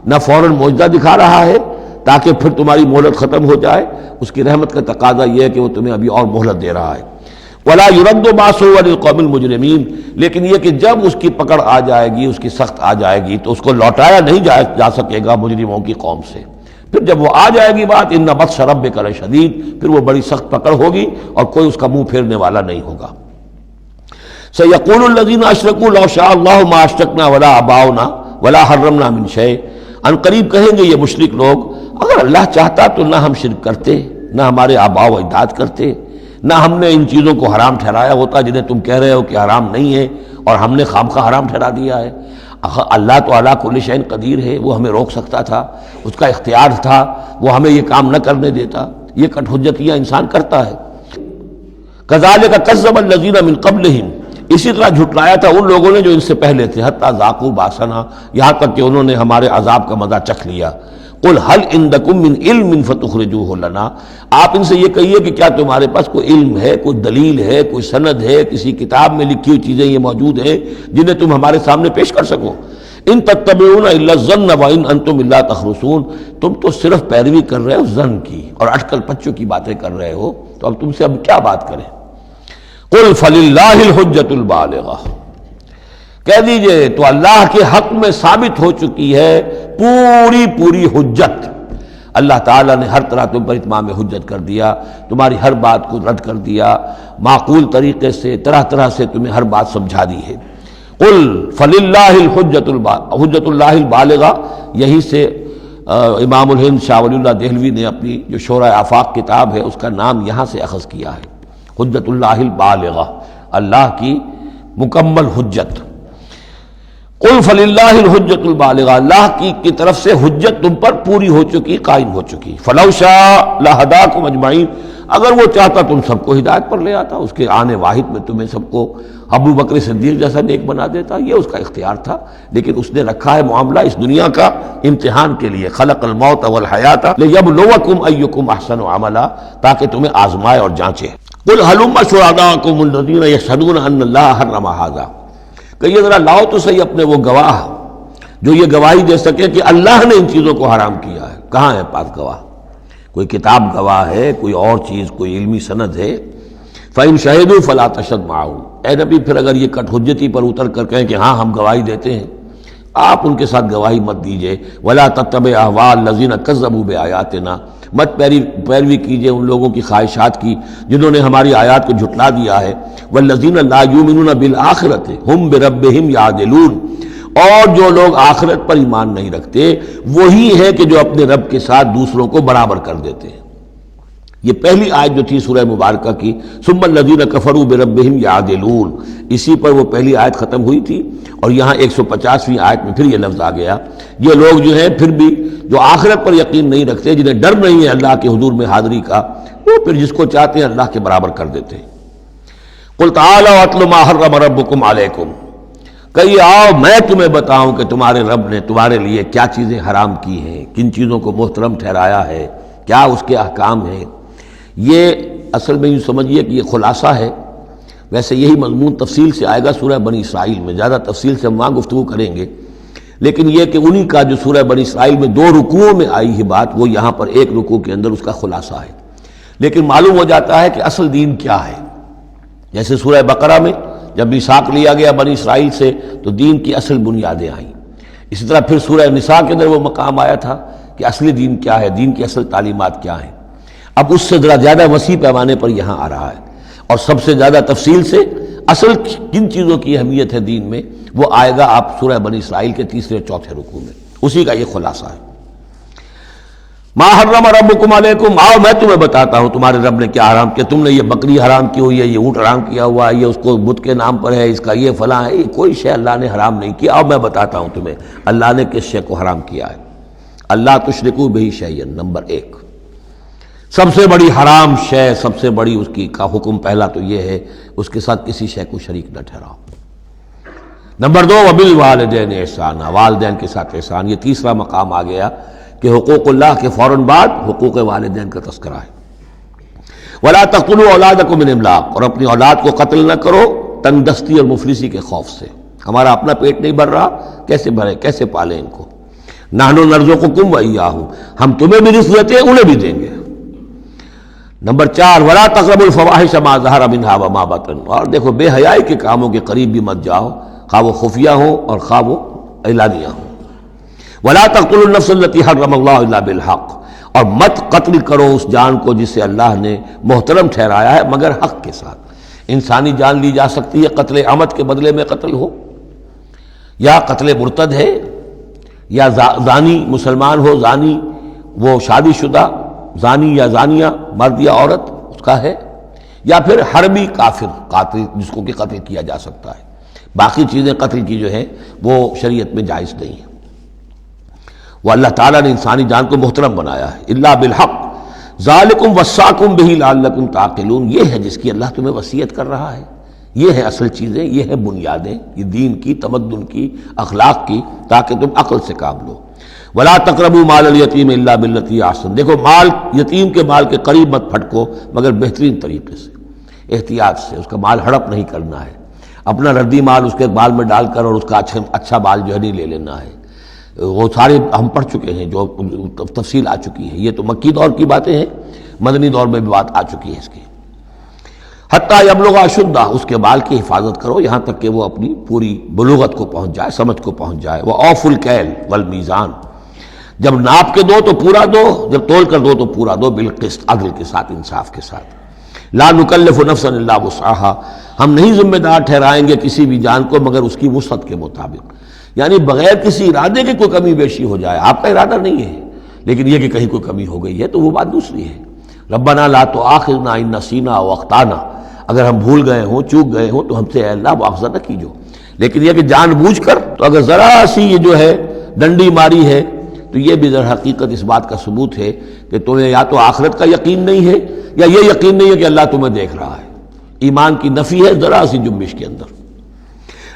نہ فوراً معجزہ دکھا رہا ہے تاکہ پھر تمہاری مہلت ختم ہو جائے، اس کی رحمت کا تقاضا یہ ہے کہ وہ تمہیں ابھی اور مہلت دے رہا ہے۔ وَلَا يُرَدُّ بَأْسُهُ عَنِ الْقَوْمِ الْمُجْرِمِينَ، لیکن یہ کہ جب اس کی پکڑ آ جائے گی، اس کی سخت آ جائے گی، تو اس کو لوٹایا نہیں جا سکے گا مجرموں کی قوم سے۔ پھر جب وہ آ جائے گی بات، إِنَّ بَطْشَ رَبِّكَ لَشَدِيدٌ، پھر وہ بڑی سخت پکڑ ہوگی اور کوئی اس کا منہ پھیرنے والا نہیں ہوگا۔ سَيَقُولُ الَّذِينَ أَشْرَكُوا لَوْ شَاءَ اللَّهُ مَا أَشْرَكْنَا وَلَا آبَاؤُنَا وَلَا حَرَّمْنَا مِنْ شَيْءٍ، ان قریب کہیں گے یہ مشرک لوگ، اگر اللہ چاہتا تو نہ ہم شرک کرتے، نہ ہمارے آباء و اجداد کرتے، نہ ہم نے ان چیزوں کو حرام ٹھہرایا ہوتا جنہیں تم کہہ رہے ہو کہ حرام نہیں ہے اور ہم نے خامخواہ حرام ٹھہرا دیا ہے۔ اللہ تو علی کل شیء قدیر ہے، وہ ہمیں روک سکتا تھا، اس کا اختیار تھا، وہ ہمیں یہ کام نہ کرنے دیتا۔ یہ کٹ حجتیاں انسان کرتا ہے۔ کذالک کذب الذین من قبلہم، اسی طرح جھٹلایا تھا ان لوگوں نے جو ان سے پہلے تھے، حتی ذاقوا باسنا، یہاں تک کہ انہوں نے ہمارے عذاب کا مزہ چکھ لیا۔ قل هل عندکم من علم فتخرجوه لنا، آپ ان سے یہ کہیے کہ کیا تمہارے پاس کوئی علم ہے، کوئی دلیل ہے، کوئی سند ہے، کسی کتاب میں لکھی ہوئی چیزیں یہ موجود ہیں جنہیں تم ہمارے سامنے پیش کر سکو۔ ان تتبعون الا الظن وان انتم الا تخرصون، تم تو صرف پیروی کر رہے ہو ظن کی اور اٹکل پچوں کی باتیں کر رہے ہو، تو اب تم سے اب کیا بات کریں۔ قل فللہ الحجۃ البالغہ، کہہ دیجئے تو اللہ کے حق میں ثابت ہو چکی ہے پوری حجت۔ اللہ تعالیٰ نے ہر طرح تم پر اتمام حجت کر دیا، تمہاری ہر بات کو رد کر دیا، معقول طریقے سے طرح سے تمہیں ہر بات سمجھا دی ہے۔ قل فللہ حجت اللہ البالغہ، یہی سے امام الہند شاہ ولی اللہ دہلوی نے اپنی جو شورۂ آفاق کتاب ہے اس کا نام یہاں سے اخذ کیا ہے، حجت اللہ البالغہ، اللہ کی مکمل حجت۔ قل فللہ الحجت البالغہ، اللہ کی طرف سے حجت تم پر پوری ہو چکی، قائم ہو چکی۔ فلو شاء لہداکم اجمعین، اگر وہ چاہتا تم سب کو ہدایت پر لے آتا، اس کے آنے واحد میں تمہیں سب کو ابو بکر صدیق جیسا نیک بنا دیتا، یہ اس کا اختیار تھا، لیکن اس نے رکھا ہے معاملہ اس دنیا کا امتحان کے لیے۔ خلق الموت والحیات لیبلوکم ایکم احسن عملا، تاکہ تمہیں آزمائے اور جانچے۔ قل ہلم شہداءکم الذین یشہدون ان اللہ حرم ھذا، کہ یہ ذرا لاؤ تو صحیح اپنے وہ گواہ جو یہ گواہی دے سکے کہ اللہ نے ان چیزوں کو حرام کیا ہے۔ کہاں ہے پاس گواہ؟ کوئی کتاب گواہ ہے، کوئی اور چیز، کوئی علمی سند ہے؟ فَإِن شَهِدُوا فَلَا تَشْهَدْ مَعَهُمْ، اے نبی پھر اگر یہ کٹ حجتی پر اتر کر کہیں کہ ہاں ہم گواہی دیتے ہیں، آپ ان کے ساتھ گواہی مت دیجئے۔ وَلَا تَتَّبِعْ أَهْوَاءَ الَّذِينَ كَذَّبُوا بِآيَاتِنَا، مت پیروی کیجئے ان لوگوں کی خواہشات کی جنہوں نے ہماری آیات کو جھٹلا دیا ہے۔ وَالَّذِينَ لَا يُؤْمِنُونَ بِالْآخِرَةِ هُمْ بِرَبِّهِمْ يَعْدِلُونَ، اور جو لوگ آخرت پر ایمان نہیں رکھتے وہی ہے کہ جو اپنے رب کے ساتھ دوسروں کو برابر کر دیتے ہیں۔ یہ پہلی آیت جو تھی سورہ مبارکہ کی ثم الذین کفروا بربہم یعدلون، اسی پر وہ پہلی آیت ختم ہوئی تھی، اور یہاں 150ویں آیت میں پھر یہ لفظ آ گیا۔ یہ لوگ جو ہیں پھر بھی جو آخرت پر یقین نہیں رکھتے، جنہیں ڈر نہیں ہے اللہ کے حضور میں حاضری کا، وہ پھر جس کو چاہتے ہیں اللہ کے برابر کر دیتے ہیں۔ قل تعالوا اتل ما حرم ربکم علیکم، کہیے آؤ میں تمہیں بتاؤں کہ تمہارے رب نے تمہارے لیے کیا چیزیں حرام کی ہیں، کن چیزوں کو محترم ٹھہرایا ہے، کیا اس کے احکام ہیں۔ یہ اصل میں یوں سمجھیے کہ یہ خلاصہ ہے، ویسے یہی مضمون تفصیل سے آئے گا سورہ بنی اسرائیل میں، زیادہ تفصیل سے ہم وہاں گفتگو کریں گے، لیکن یہ کہ انہی کا جو سورہ بنی اسرائیل میں 2 رکوعوں میں آئی ہے بات، وہ یہاں پر 1 رکوع کے اندر اس کا خلاصہ ہے۔ لیکن معلوم ہو جاتا ہے کہ اصل دین کیا ہے۔ جیسے سورہ بقرہ میں جب میثاق لیا گیا بنی اسرائیل سے تو دین کی اصل بنیادیں آئیں، اسی طرح پھر سورہ نساء کے اندر وہ مقام آیا تھا کہ اصلی دین کیا ہے، دین کی اصل تعلیمات کیا ہیں۔ اب اس سے ذرا زیادہ وسیع پیمانے پر یہاں آ رہا ہے، اور سب سے زیادہ تفصیل سے اصل کن چیزوں کی اہمیت ہے دین میں وہ آئے گا آپ سورہ بنی اسرائیل کے 3 اور 4 رکوع میں، اسی کا یہ خلاصہ ہے۔ ما حرم ربکم علیکم، آؤ میں تمہیں بتاتا ہوں تمہارے رب نے کیا حرام کیا۔ تم نے یہ بکری حرام کی ہوئی ہے، یہ اونٹ حرام کیا ہوا ہے، یہ اس کو بت کے نام پر ہے، اس کا یہ فلاں ہے، یہ کوئی شے اللہ نے حرام نہیں کیا۔ آؤ میں بتاتا ہوں تمہیں اللہ نے کس شے کو حرام کیا ہے۔ اللہ تشرکوا بہ شیئا، نمبر 1 سب سے بڑی حرام شے، سب سے بڑی اس کی کا حکم پہلا تو یہ ہے اس کے ساتھ کسی شے کو شریک نہ ٹھہراؤ۔ نمبر 2 وبالوالدین احسانا، والدین کے ساتھ احسان، یہ تیسرا مقام آ گیا کہ حقوق اللہ کے فوراً بعد حقوق والدین کا تذکرہ ہے۔ ولا تقتلوا اولادکم من املاق، اور اپنی اولاد کو قتل نہ کرو تنگ دستی اور مفلسی کے خوف سے۔ ہمارا اپنا پیٹ نہیں بھر رہا، کیسے بھرے، کیسے پالیں ان کو۔ نحن نرزقکم وإیاہم، ہم تمہیں بھی رزق دیتے ہیں انہیں بھی دیں گے۔ نمبر 4 ولا تقربوا الفواحش ما ظہر منها وما بطن، اور دیکھو بے حیائی کے کاموں کے قریب بھی مت جاؤ، خواہ وہ خفیہ ہو اور خواہ وہ اعلانیہ ہو۔ ولا تقتلوا النفس التي حرم الله الا بالحق، اور مت قتل کرو اس جان کو جسے اللہ نے محترم ٹھہرایا ہے مگر حق کے ساتھ۔ انسانی جان لی جا سکتی ہے قتل عمد کے بدلے میں قتل ہو، یا قتل مرتد ہے، یا زانی مسلمان ہو، زانی وہ شادی شدہ زانی یا زانیہ مرد یا عورت اس کا ہے، یا پھر حربی کافر قاتل جس کو کہ قتل کیا جا سکتا ہے۔ باقی چیزیں قتل کی جو ہیں وہ شریعت میں جائز نہیں ہیں۔ وہ اللہ تعالیٰ نے انسانی جان کو محترم بنایا ہے۔ الا بالحق ذالکم وصاکم بہ لعلکم تعقلون، یہ ہے جس کی اللہ تمہیں وصیت کر رہا ہے، یہ ہے اصل چیزیں، یہ ہے بنیادیں، یہ دین کی، تمدن کی، اخلاق کی، تاکہ تم عقل سے کام لو۔ ولا تقربوا مال الیتیم الا بالتی احسن، دیکھو مال یتیم کے مال کے قریب مت پھٹکو مگر بہترین طریقے سے، احتیاط سے، اس کا مال ہڑپ نہیں کرنا ہے، اپنا ردی مال اس کے بال میں ڈال کر اور اس کا اچھا بال جو ہے نہیں لے لینا ہے۔ وہ سارے ہم پڑھ چکے ہیں، جو تفصیل آ چکی ہے، یہ تو مکی دور کی باتیں ہیں، مدنی دور میں بھی بات آ چکی ہے اس کی۔ حتیٰ یبلغ اشدہ، اس کے بال کی حفاظت کرو یہاں تک کہ وہ اپنی پوری بلوغت کو پہنچ جائے، سمجھ کو پہنچ جائے۔ وَأَوْفُوا الْكَيْلَ وَالْمِيزَانَ، جب ناپ کے دو تو پورا دو، جب تول کر دو تو پورا دو، بالقسط، عدل کے ساتھ، انصاف کے ساتھ۔ لا نکلف نفسا الا وسعها، ہم نہیں ذمہ دار ٹھہرائیں گے کسی بھی جان کو مگر اس کی وسعت کے مطابق، یعنی بغیر کسی ارادے کے کوئی کمی بیشی ہو جائے، آپ کا ارادہ نہیں ہے لیکن یہ کہ کہیں کوئی کمی ہو گئی ہے تو وہ بات دوسری ہے۔ ربنا لا تؤاخذنا ان نسینا او اخطانا، اگر ہم بھول گئے ہوں، چوک گئے ہوں تو ہم سے اے اللہ مواخذہ نہ کیجو، لیکن یہ کہ جان بوجھ کر، تو اگر ذرا سی یہ جو ہے ڈنڈی ماری ہے تو یہ بھی در حقیقت اس بات کا ثبوت ہے کہ تمہیں یا تو آخرت کا یقین نہیں ہے یا یہ یقین نہیں ہے کہ اللہ تمہیں دیکھ رہا ہے۔ ایمان کی نفی ہے ذرا سی جنبش کے اندر۔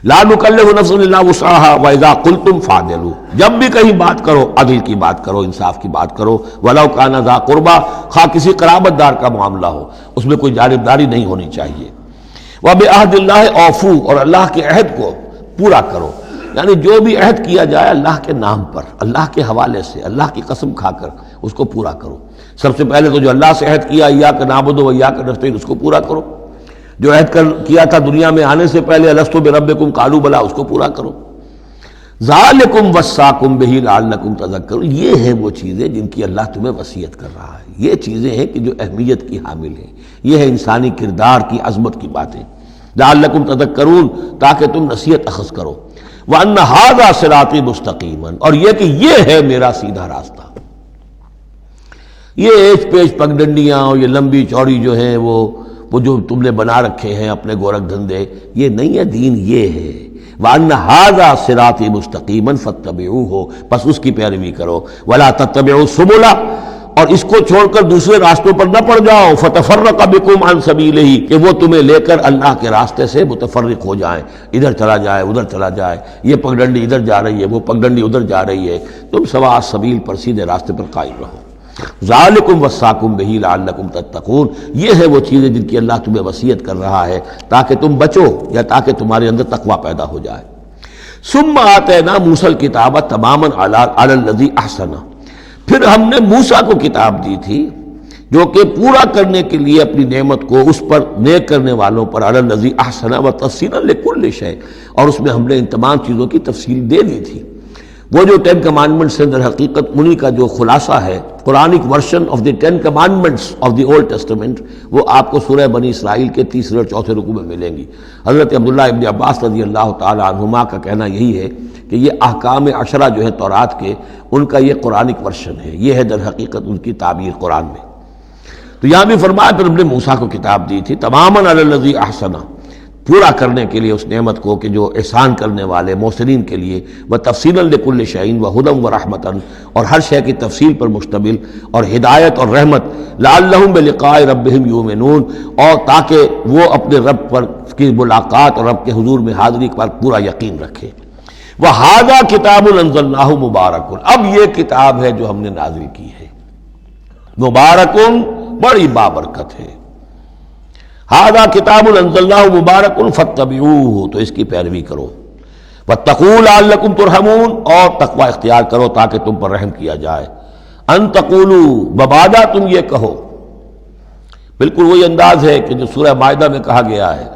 لا نکلف نفسا الا وسعها واذا قلتم فاعدلوا، جب بھی کہیں بات کرو عدل کی بات کرو، انصاف کی بات کرو، ولو کان ذا قربا، خواہ کسی قرابت دار کا معاملہ ہو، اس میں کوئی جانبداری نہیں ہونی چاہیے۔ وبعہد اللہ اوفو، اور اللہ کے عہد کو پورا کرو، یعنی جو بھی عہد کیا جائے اللہ کے نام پر، اللہ کے حوالے سے، اللہ کی قسم کھا کر اس کو پورا کرو۔ سب سے پہلے تو جو اللہ سے عہد کیا ایاک نعبد و ایاک نستعین، اس کو پورا کرو۔ جو عہد کیا تھا دنیا میں آنے سے پہلے الستو بربکم قالوا بلا، اس کو پورا کرو۔ ذالکم وصاکم بہ لعلکم تذکرون، یہ ہیں وہ چیزیں جن کی اللہ تمہیں وصیت کر رہا ہے، یہ چیزیں ہیں کہ جو اہمیت کی حامل ہیں، یہ ہے انسانی کردار کی عظمت کی باتیں، لعلکم تذکرون، تاکہ تم نصیحت اخذ کرو۔ وَأَنَّ هَذَا صِرَاطِي مُسْتَقِيمًا، اور یہ کہ یہ ہے میرا سیدھا راستہ۔ یہ ایچ پیچ پگڈنڈیاں اور یہ لمبی چوڑی جو ہیں وہ جو تم نے بنا رکھے ہیں اپنے گورکھ دھندے، یہ نہیں ہے دین، یہ ہے وَأَنَّ هَذَا صِرَاطِي مُسْتَقِيمًا فَاتَّبِعُوهُ، بس اس کی پیروی کرو۔ وَلَا تَتَّبِعُوا السُّبُلَ، اور اس کو چھوڑ کر دوسرے راستوں پر نہ پڑ جاؤ، فَتَفَرَّقَ بِكُمْ عَنْ سَبِيلِهِ، کہ وہ تمہیں لے کر اللہ کے راستے سے متفرق ہو جائیں، ادھر چلا جائے ادھر چلا جائے، یہ پگڈنڈی ادھر جا رہی ہے وہ پگڈنڈی ادھر جا رہی ہے، تم سواء السبیل پر سیدھے راستے پر قائم رہو۔ ذالکم وصاکم بہ لعلکم تتقون، یہ ہے وہ چیزیں جن کی اللہ تمہیں وصیت کر رہا ہے تاکہ تم بچو، یا تاکہ تمہارے اندر تقوی پیدا ہو جائے۔ ثم آتینا موسیٰ الکتاب تماما علی الذی احسن، پھر ہم نے موسیٰ کو کتاب دی تھی جو کہ پورا کرنے کے لیے اپنی نعمت کو اس پر نیک کرنے والوں پر، علی الذی احسن وتفصیلا لکل شیء، اور اس میں ہم نے ان تمام چیزوں کی تفصیل دے دی تھی۔ وہ جو 10 کمانڈمنٹس ہیں در حقیقت انہی کا جو خلاصہ ہے، Quranic version of the 10 commandments of the old testament, وہ آپ کو سورہ بنی اسرائیل کے 3 اور 4 رکوع میں ملیں گی۔ حضرت عبداللہ ابن عباس رضی اللہ تعالی عنہما کا کہنا یہی ہے کہ یہ احکام عشرہ جو ہے تورات کے، ان کا یہ قرآنک ورژن ہے، یہ ہے در حقیقت ان کی تعبیر قرآن میں۔ تو یہاں بھی فرمایا پھر ہم نے موسیٰ کو کتاب دی تھی تماما علی الذی احسن، پورا کرنے کے لیے اس نعمت کو کہ جو احسان کرنے والے محسنین کے لیے، وتفصیلا لکل شیء وہدی ورحمۃ، اور ہر شے کی تفصیل پر مشتمل اور ہدایت اور رحمت، لعلہم بلقاء ربہم یؤمنون، اور تاکہ وہ اپنے رب پر کی ملاقات اور رب کے حضور میں حاضری پر پورا یقین رکھے۔ وہذا کتاب انزلناہ مبارک، اب یہ کتاب ہے جو ہم نے نازل کی ہے، مبارک، بڑی بابرکت ہے۔ ھذا کتاب انزلناہ مبارک فاتبعوہ، تو اس کی پیروی کرو۔ واتقوا لعلکم ترحمون، اور تقوی اختیار کرو تاکہ تم پر رحم کیا جائے۔ ان تقولوا، ببادا تم یہ کہو، بالکل وہی انداز ہے کہ جو سورہ مائدہ میں کہا گیا ہے،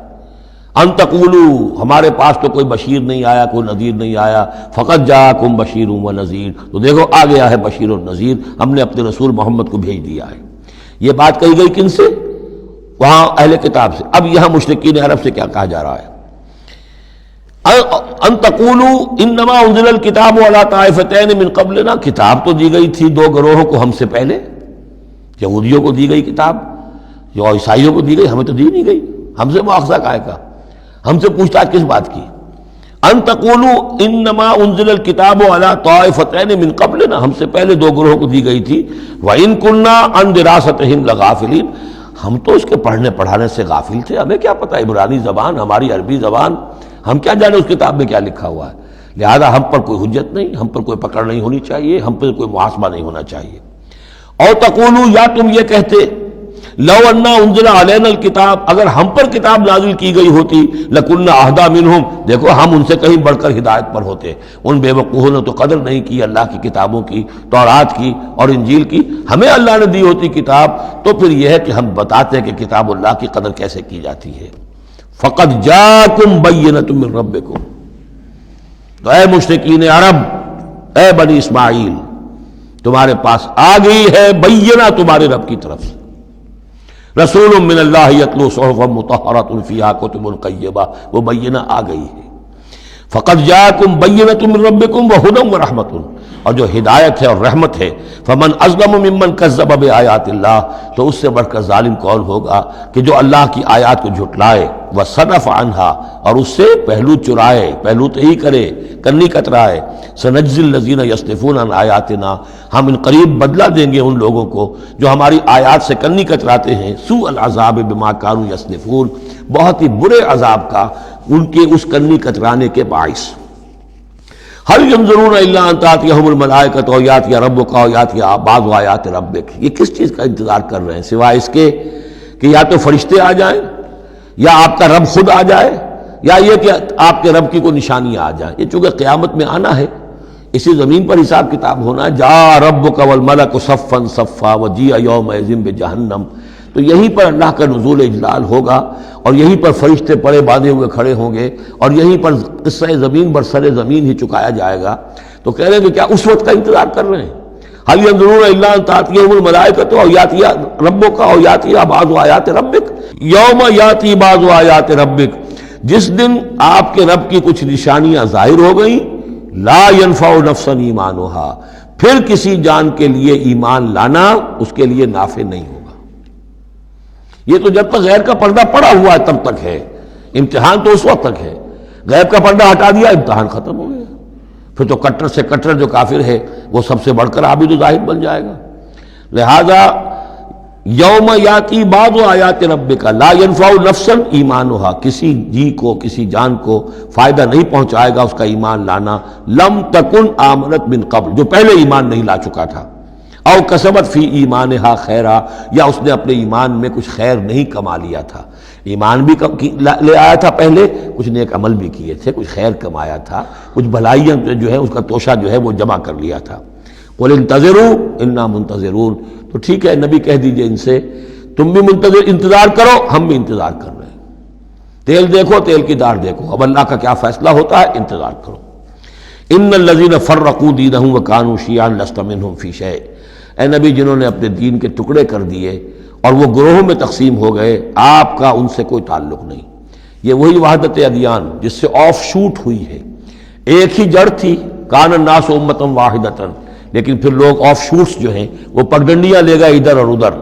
ان تقولوا، ہمارے پاس تو کوئی بشیر نہیں آیا، کوئی نذیر نہیں آیا، فقط جاءکم بشیر و نذیر، تو دیکھو آ گیا ہے بشیر و نذیر، ہم نے اپنے رسول محمد کو بھیج دیا ہے۔ یہ بات کہی گئی کن سے؟ وہاں اہل کتاب سے۔ اب یہاں مشرکین عرب سے کیا کہا جا رہا ہے؟ ان تقولوا انما انزل الکتاب علی طائفتین من قبلنا، کتاب تو دی گئی تھی 2 گروہوں کو ہم سے پہلے، یہودیوں کو دی گئی کتاب، جو عیسائیوں کو دی گئی، ہمیں تو دی نہیں گئی، ہم سے مواخذہ کائے کا، ہم سے پوچھ تاچھ کس بات کی؟ ان تقولوا انما انزل الکتاب علی طائفتین من قبلنا، ہم سے پہلے 2 گروہوں کو دی گئی تھی، وان كنا عن دراستہم لغافلین، ہم تو اس کے پڑھنے پڑھانے سے غافل تھے، ہمیں کیا پتہ عبرانی زبان، ہماری عربی زبان، ہم کیا جانے اس کتاب میں کیا لکھا ہوا ہے، لہذا ہم پر کوئی حجت نہیں، ہم پر کوئی پکڑ نہیں ہونی چاہیے، ہم پر کوئی محاسبہ نہیں ہونا چاہیے۔ اور تقولوا، یا تم یہ کہتے، لو انا انزل علینا الکتاب، اگر ہم پر کتاب نازل کی گئی ہوتی، لکنا اہدی منہم، دیکھو ہم ان سے کہیں بڑھ کر ہدایت پر ہوتے۔ ان بے وقوفوں نے تو قدر نہیں کی اللہ کی کتابوں کی، تورات کی اور انجیل کی، ہمیں اللہ نے دی ہوتی کتاب تو پھر یہ ہے کہ ہم بتاتے ہیں کہ کتاب اللہ کی قدر کیسے کی جاتی ہے۔ فقد جاءکم بینۃ من ربکم، تو اے مشرکین عرب، اے بنی اسماعیل، تمہارے پاس آ گئی ہے بینہ تمہارے رب کی طرف سے، رسول من اللہ یتلو صحفا مطہرۃ فیہا کتب قیمہ، وہ بینہ آ گئی ہے۔ فقد جاءکم بینۃ من ربکم وہدی ورحمۃ، اور جو ہدایت ہے اور رحمت ہے، فمن اظلم ممن کذب بآیات اللہ، تو اس سے بڑھ کر ظالم کون ہوگا کہ جو اللہ کی آیات کو جھٹلائے، وصرف عنہا، اور اس سے پہلو چرائے، پہلو تہی کرے، کنی کترائے۔ سنجزی الذین یصدفون عن آیاتنا، ہم ان قریب بدلہ دیں گے ان لوگوں کو جو ہماری آیات سے کنی کتراتے ہیں، سوء العذاب بما کانوا یصدفون، بہت ہی برے عذاب کا ان کے اس کنی کترانے کے باعث۔ هل ينظرون الا ان تاتيهم الملائکۃ او یاتی ربک او یاتی بعض آیات ربک، یہ کس چیز کا انتظار کر رہے ہیں سوائے اس کے کہ یا تو فرشتے آ جائیں، یا آپ کا رب خود آ جائے، یا یہ کہ آپ کے رب کی کوئی نشانیاں آ جائیں۔ یہ چونکہ قیامت میں آنا ہے، اسی زمین پر حساب کتاب ہونا ہے۔ جاء ربک والملک صفا صفا وجیء یومئذ بجہنم، تو یہیں پر اللہ کا نزول اجلال ہوگا، اور یہیں پر فرشتے پڑے باندھے ہوئے کھڑے ہوں گے، اور یہیں پر قصہ زمین بر سر زمین ہی چکایا جائے گا۔ تو کہہ رہے ہیں کہ کیا اس وقت کا انتظار کر رہے ہیں؟ حل ينظرون الا ان تاتيهم الملائکۃ او یاتی ربک او یاتی بعض آیات ربک یوم یاتی بعض آیات ربک، جس دن آپ کے رب کی کچھ نشانیاں ظاہر ہو گئیں، لا ينفع نفسا ایمانها، پھر کسی جان کے لیے ایمان لانا اس کے لیے نافع نہیں ہوگا۔ یہ تو جب تک غیر کا پردہ پڑا ہوا ہے تب تک ہے، امتحان تو اس وقت تک ہے۔ غیب کا پردہ ہٹا دیا، امتحان ختم ہو گیا، پھر تو کٹر سے کٹر جو کافر ہے وہ سب سے بڑھ کر عابد و زاہد بن جائے گا۔ لہذا یوم یاتی بعض آیات ربک لا ينفع نفسا ایمانها، کسی جی کو کسی جان کو فائدہ نہیں پہنچائے گا اس کا ایمان لانا، لم تکن آمنت من قبل، جو پہلے ایمان نہیں لا چکا تھا، او کسبت فی ایمانها خیرا، یا اس نے اپنے ایمان میں کچھ خیر نہیں کما لیا تھا، ایمان بھی لے آیا تھا پہلے، کچھ نیک عمل بھی کیے تھے، کچھ خیر کمایا تھا، کچھ بھلائیاں جو ہے اس کا توشہ جو ہے وہ جمع کر لیا تھا۔ قل انتظروا انا منتظرون، تو ٹھیک ہے نبی کہہ دیجئے ان سے تم بھی انتظار کرو، ہم بھی انتظار کر رہے ہیں، تیل دیکھو تیل کی دار دیکھو، اب اللہ کا کیا فیصلہ ہوتا ہے انتظار کرو۔ ان الذین فرقوا دینہم وکانوا شیعا لست منہم فی شیء، اے نبی جنہوں نے اپنے دین کے ٹکڑے کر دیے اور وہ گروہوں میں تقسیم ہو گئے، آپ کا ان سے کوئی تعلق نہیں۔ یہ وہی وحدت ادیان جس سے آف شوٹ ہوئی ہے، ایک ہی جڑ تھی، کان الناس امۃ واحدۃ، لیکن پھر لوگ آف شوٹس جو ہیں وہ پگڈنڈیاں لے گئے ادھر اور ادھر۔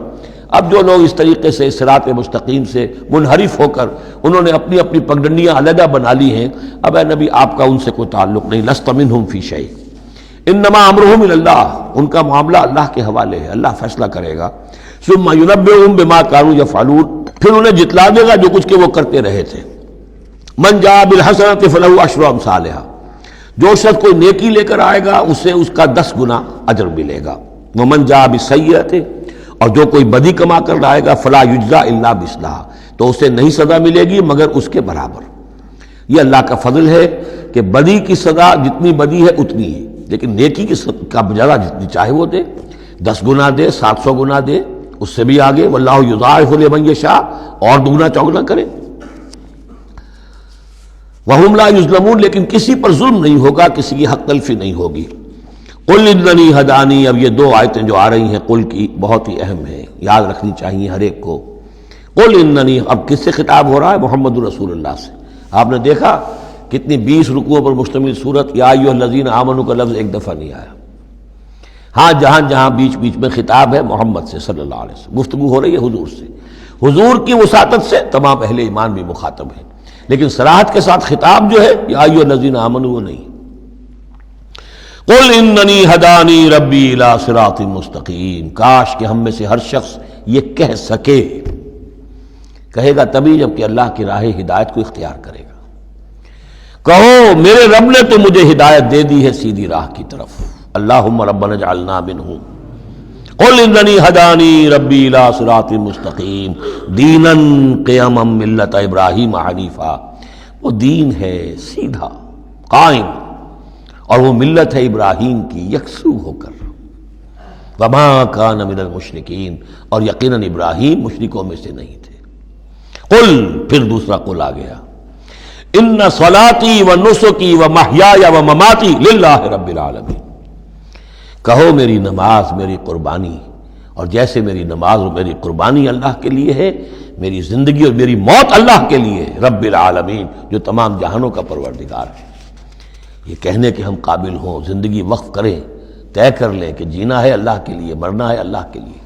اب جو لوگ اس طریقے سے صراط مستقیم سے منحرف ہو کر انہوں نے اپنی اپنی پگڈنڈیاں علیحدہ بنا لی ہیں، اب اے نبی آپ کا ان سے کوئی تعلق نہیں، لست منہم فی شیء، انما امرہم الی اللہ، ان کا معاملہ اللہ کے حوالے ہے، اللہ فیصلہ کرے گا۔ ثم ینبئہم بما کانوا یفعلون، پھر انہیں جتلا دے گا جو کچھ کہ وہ کرتے رہے تھے۔ من جاء بالحسنۃ فلہ عشر امثالھا، جو شخص کوئی نیکی لے کر آئے گا اسے اس کا 10 گنا اجر ملے گا۔ ومن جاء بالسیئۃ، اور جو کوئی بدی کما کر لائے گا فلا یجزا الا مثلھا، تو اسے نہیں سزا ملے گی مگر اس کے برابر۔ یہ اللہ کا فضل ہے کہ بدی کی سزا جتنی بدی ہے اتنی ہے، لیکن نیکی کی کا جزا جتنی چاہے وہ دے، 10 گنا دے، 700 گنا دے، اس سے بھی آگے، واللہ یضاعف لمن یشاء، اور دگنا چوگنا کرے۔ وہم لا یظلمون، لیکن کسی پر ظلم نہیں ہوگا، کسی کی حق تلفی نہیں ہوگی۔ قل اننی ہدانی، اب یہ 2 آیتیں جو آ رہی ہیں قل کی بہت ہی اہم ہیں، یاد رکھنی چاہیے ہر ایک کو۔ قل اننی، اب کس سے خطاب ہو رہا ہے؟ محمد رسول اللہ سے۔ آپ نے دیکھا کتنی 20 رکوعوں پر مشتمل سورت یا ایھا الذین آمنوا کا لفظ ایک دفعہ نہیں آیا۔ ہاں جہاں جہاں بیچ بیچ میں خطاب ہے محمد سے صلی اللہ علیہ وسلم، گفتگو ہو رہی ہے حضور سے، حضور کی وساطت سے تمام اہل ایمان بھی مخاطب ہیں، لیکن صراحت کے ساتھ خطاب جو ہے یا ایھا الذین آمنوا وہ نہیں۔ قل اننی ہدانی ربی الی صراط مستقیم، کاش کہ ہم میں سے ہر شخص یہ کہہ سکے، کہے گا تبھی جب کہ اللہ کی راہ ہدایت کو اختیار کرے گا۔ کہو میرے رب نے تو مجھے ہدایت دے دی ہے سیدھی راہ کی طرف، اللہم ربنا اجعلنا منہم۔ قل اننی ہدانی ربی الی صراط مستقیم دینا قیما ملت ابراہیم حنیفا، وہ دین ہے سیدھا قائم، اور وہ ملت ہے ابراہیم کی یکسو ہو کر، وما کان من المشرکین، اور یقیناً ابراہیم مشرکوں میں سے نہیں تھے۔ قل، پھر دوسرا قل آ گیا، ان صلاتی و نسکی و محیای و مماتی للہ رب العالمین، کہو میری نماز میری قربانی، اور جیسے میری نماز اور میری قربانی اللہ کے لیے ہے، میری زندگی اور میری موت اللہ کے لیے ہے، رب العالمین جو تمام جہانوں کا پروردگار ہے۔ یہ کہنے کے ہم قابل ہوں، زندگی وقف کریں، طے کر لیں کہ جینا ہے اللہ کے لیے، مرنا ہے اللہ کے لیے۔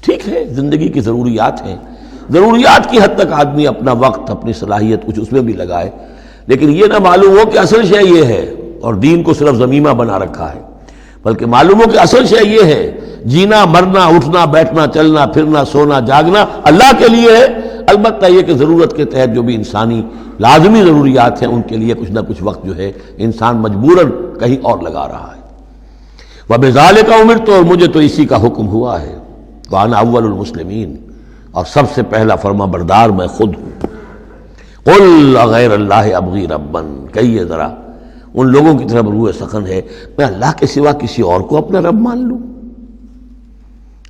ٹھیک ہے زندگی کی ضروریات ہیں، ضروریات کی حد تک آدمی اپنا وقت اپنی صلاحیت کچھ اس میں بھی لگائے، لیکن یہ نہ معلوم ہو کہ اصل شے یہ ہے اور دین کو صرف ضمیمہ بنا رکھا ہے، بلکہ معلوم ہو کہ اصل شے یہ ہے، جینا مرنا اٹھنا بیٹھنا چلنا پھرنا سونا جاگنا اللہ کے لیے ہے۔ البتہ یہ کہ ضرورت کے تحت جو بھی انسانی لازمی ضروریات ہیں ان کے لیے کچھ نہ کچھ وقت جو ہے انسان مجبوراً کہیں اور لگا رہا ہے۔ وَبِذَلِكَ أُمِرْتُ، اور مجھے تو اسی کا حکم ہوا ہے، وَأَنَا أَوَّلُ الْمُسْلِمِينَ، اور سب سے پہلا فرما بردار میں خود ہوں۔ قُلْ أَغَيْرَ اللَّهِ أَبْغِي رَبًّا، کہیے ذرا ان لوگوں کی طرف روح سخن ہے، میں اللہ کے سوا کسی اور کو اپنا رب مان لوں؟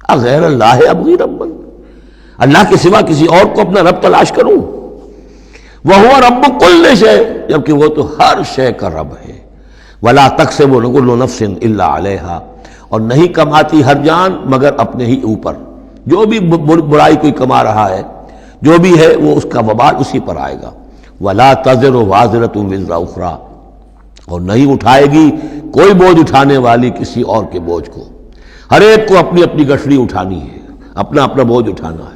اغیر اللہ ابغی ربًا، اللہ کے سوا کسی اور کو اپنا رب تلاش کروں؟ وَهُوَ رَبُّ كُلِّ شَيْءٍ، جبکہ وہ تو ہر شے کا رب ہے۔ وَلَا تَكْسِبُ كُلُّ نَفْسٍ إِلَّا عَلَيْهَا، اور نہیں کماتی ہر جان مگر اپنے ہی اوپر۔ جو بھی برائی کوئی کما رہا ہے، جو بھی ہے، وہ اس کا وبال اسی پر آئے گا۔ وَلَا تَزِرُ وَازِرَةٌ وِزْرَ أُخْرَىٰ، اور نہیں اٹھائے گی کوئی بوجھ اٹھانے والی کسی اور کے بوجھ کو۔ ہر ایک کو اپنی اپنی گٹھڑی اٹھانی ہے، اپنا اپنا بوجھ اٹھانا ہے۔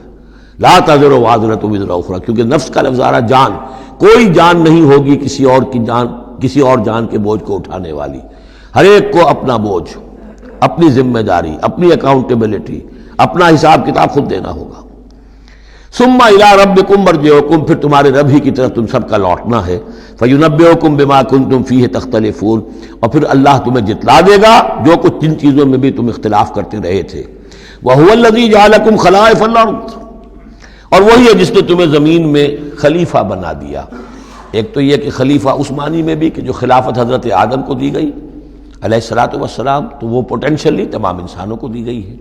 لا تزر وازرۃ وزر اخری، کیونکہ نفس کا لفظ آ رہا جان، کوئی جان نہیں ہوگی کسی اور کی جان، کسی اور جان کے بوجھ کو اٹھانے والی۔ ہر ایک کو اپنا بوجھ، اپنی ذمہ داری، اپنی اکاؤنٹیبلٹی، اپنا حساب کتاب خود دینا ہوگا۔ ثم الی ربکم مرجعکم، پھر تمہارے رب ہی کی طرف تم سب کا لوٹنا ہے۔ فینبئکم بما کنتم فیہ تختلفون، اور پھر اللہ تمہیں جتلا دے گا جو کچھ جن چیزوں میں بھی تم اختلاف کرتے رہے تھے۔ وہو الذی جعلکم خلائف الارض، اور وہی ہے جس نے تمہیں زمین میں خلیفہ بنا دیا۔ ایک تو یہ کہ خلیفہ عثمانی میں بھی کہ جو خلافت حضرت آدم کو دی گئی علیہ الصلوۃ والسلام، تو وہ پوٹینشلی تمام انسانوں کو دی گئی ہے۔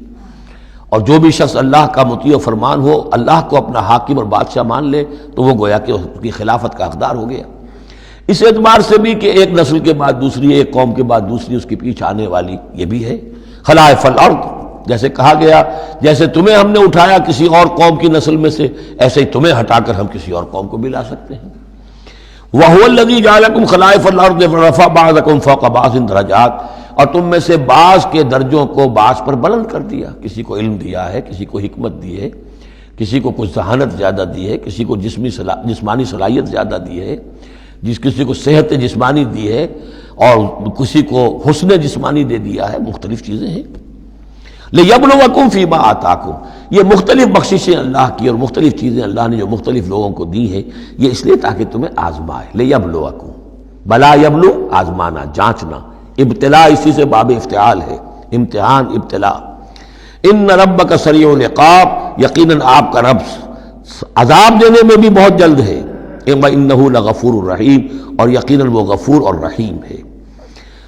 اور جو بھی شخص اللہ کا مطیع و فرمان ہو، اللہ کو اپنا حاکم اور بادشاہ مان لے، تو وہ گویا کہ اس کی خلافت کا حقدار ہو گیا۔ اس اعتبار سے بھی کہ ایک نسل کے بعد دوسری، ایک قوم کے بعد دوسری اس کے پیچھے آنے والی، یہ بھی ہے خلائف الارض۔ جیسے کہا گیا جیسے تمہیں ہم نے اٹھایا کسی اور قوم کی نسل میں سے، ایسے ہی تمہیں ہٹا کر ہم کسی اور قوم کو بھی لا سکتے ہیں۔ وَهُوَ الَّذِي جَعَلَكُمْ خَلَائِفَ الْأَرْضِ وَرَفَعَ بَعْضَكُمْ فَوْقَ بَعْضٍ دَرَجَاتٍ، اور تم میں سے بعض کے درجوں کو بعض پر بلند کر دیا۔ کسی کو علم دیا ہے، کسی کو حکمت دی ہے، کسی کو کچھ ذہانت زیادہ دی ہے، کسی کو جسمانی صلاحیت زیادہ دی ہے، کسی کو صحت جسمانی دی ہے، اور کسی کو حسن جسمانی دے دیا ہے۔ مختلف چیزیں ہیں۔ لِيَبْلُوَكُمْ فِي مَا آتَاكُمْ، یہ مختلف بخششیں اللہ کی اور مختلف چیزیں اللہ نے جو مختلف لوگوں کو دی ہیں، یہ اس لیے تاکہ تمہیں آزمائے۔ لِيَبْلُوَكُمْ، بلا یبلو، آزمانا، جانچنا۔ ابتلاء اسی سے باب افتعال ہے، امتحان، ابتلاء۔ ان ربک سریع العقاب، یقیناً آپ کا رب عذاب دینے میں بھی بہت جلد ہے۔ وَإِنَّهُ لَغَفُورٌ رَحِيمٌ، اور یقیناً وہ غفور اور رحیم ہے۔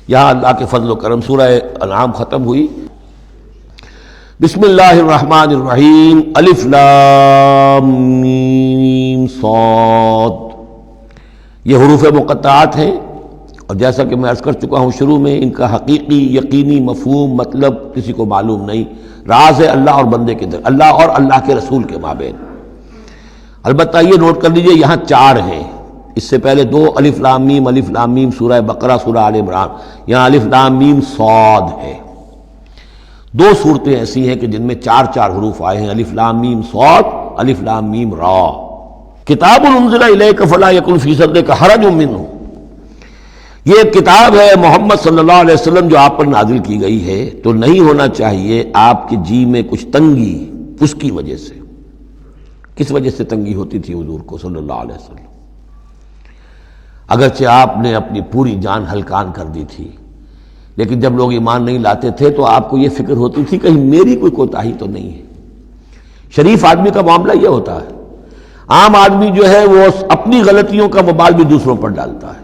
یہاں اللہ کے فضل و کرم سورہ انعام ختم ہوئی۔ بسم اللہ الرحمن الرحیم۔ الف لام میم صاد، یہ حروف مقطعات ہیں، اور جیسا کہ میں عرض کر چکا ہوں شروع میں، ان کا حقیقی یقینی مفہوم مطلب کسی کو معلوم نہیں، راز ہے اللہ اور بندے کے در، اللہ اور اللہ کے رسول کے مابین۔ البتہ یہ نوٹ کر لیجئے یہاں 4 ہیں، اس سے پہلے 2 الف لام میم سورہ بقرہ سورہ آل عمران، یہاں الف لام میم صاد ہے۔ 2 صورتیں ایسی ہیں کہ جن میں 4 حروف آئے ہیں، الف لام میم صاد، الف لام میم را۔ کتاب انزل الیک فلا یکن فی صدرک حرج منہ، یہ ایک کتاب ہے محمد صلی اللہ علیہ وسلم جو آپ پر نازل کی گئی ہے، تو نہیں ہونا چاہیے آپ کے جی میں کچھ تنگی اس کی وجہ سے۔ کس وجہ سے تنگی ہوتی تھی حضور کو صلی اللہ علیہ وسلم؟ اگرچہ آپ نے اپنی پوری جان ہلکان کر دی تھی، لیکن جب لوگ ایمان نہیں لاتے تھے تو آپ کو یہ فکر ہوتی تھی کہیں میری کوئی کوتاہی تو نہیں ہے۔ شریف آدمی کا معاملہ یہ ہوتا ہے، عام آدمی جو ہے وہ اپنی غلطیوں کا وبال بھی دوسروں پر ڈالتا ہے،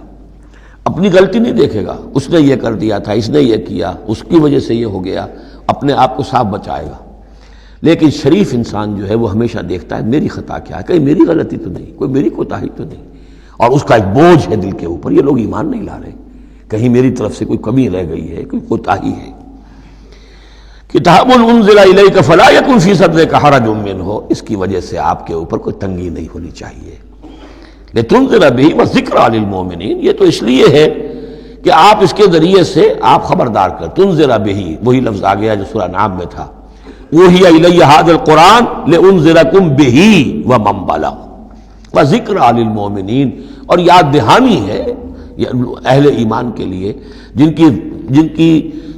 اپنی غلطی نہیں دیکھے گا، اس نے یہ کر دیا تھا، اس نے یہ کیا، اس کی وجہ سے یہ ہو گیا، اپنے آپ کو صاف بچائے گا۔ لیکن شریف انسان جو ہے وہ ہمیشہ دیکھتا ہے میری خطا کیا ہے، کہیں میری غلطی تو نہیں، کوئی میری کوتاہی تو نہیں، اور اس کا ایک بوجھ ہے دل کے اوپر، یہ لوگ ایمان نہیں لا رہے، کہیں میری طرف سے کوئی کمی رہ گئی ہے، کوئی کوتاہی ہے۔ کتاب انزل الیک فلا یکن فی صدرک حرج منہ، اس کی وجہ سے آپ کے اوپر کوئی تنگی نہیں ہونی چاہیے۔ لتنذر بہ وذکری للمؤمنین، یہ تو اس لیے ہے کہ آپ اس کے ذریعے سے آپ خبردار کر، تنذر بہ، وہی لفظ آ گیا جو سورہ انعام میں تھا، اوحی الی ھذا القرآن لانذرکم بہ ومن بلغ وذکری للمؤمنین، اور یاد دہانی ہے اہل ایمان کے لیے جن کی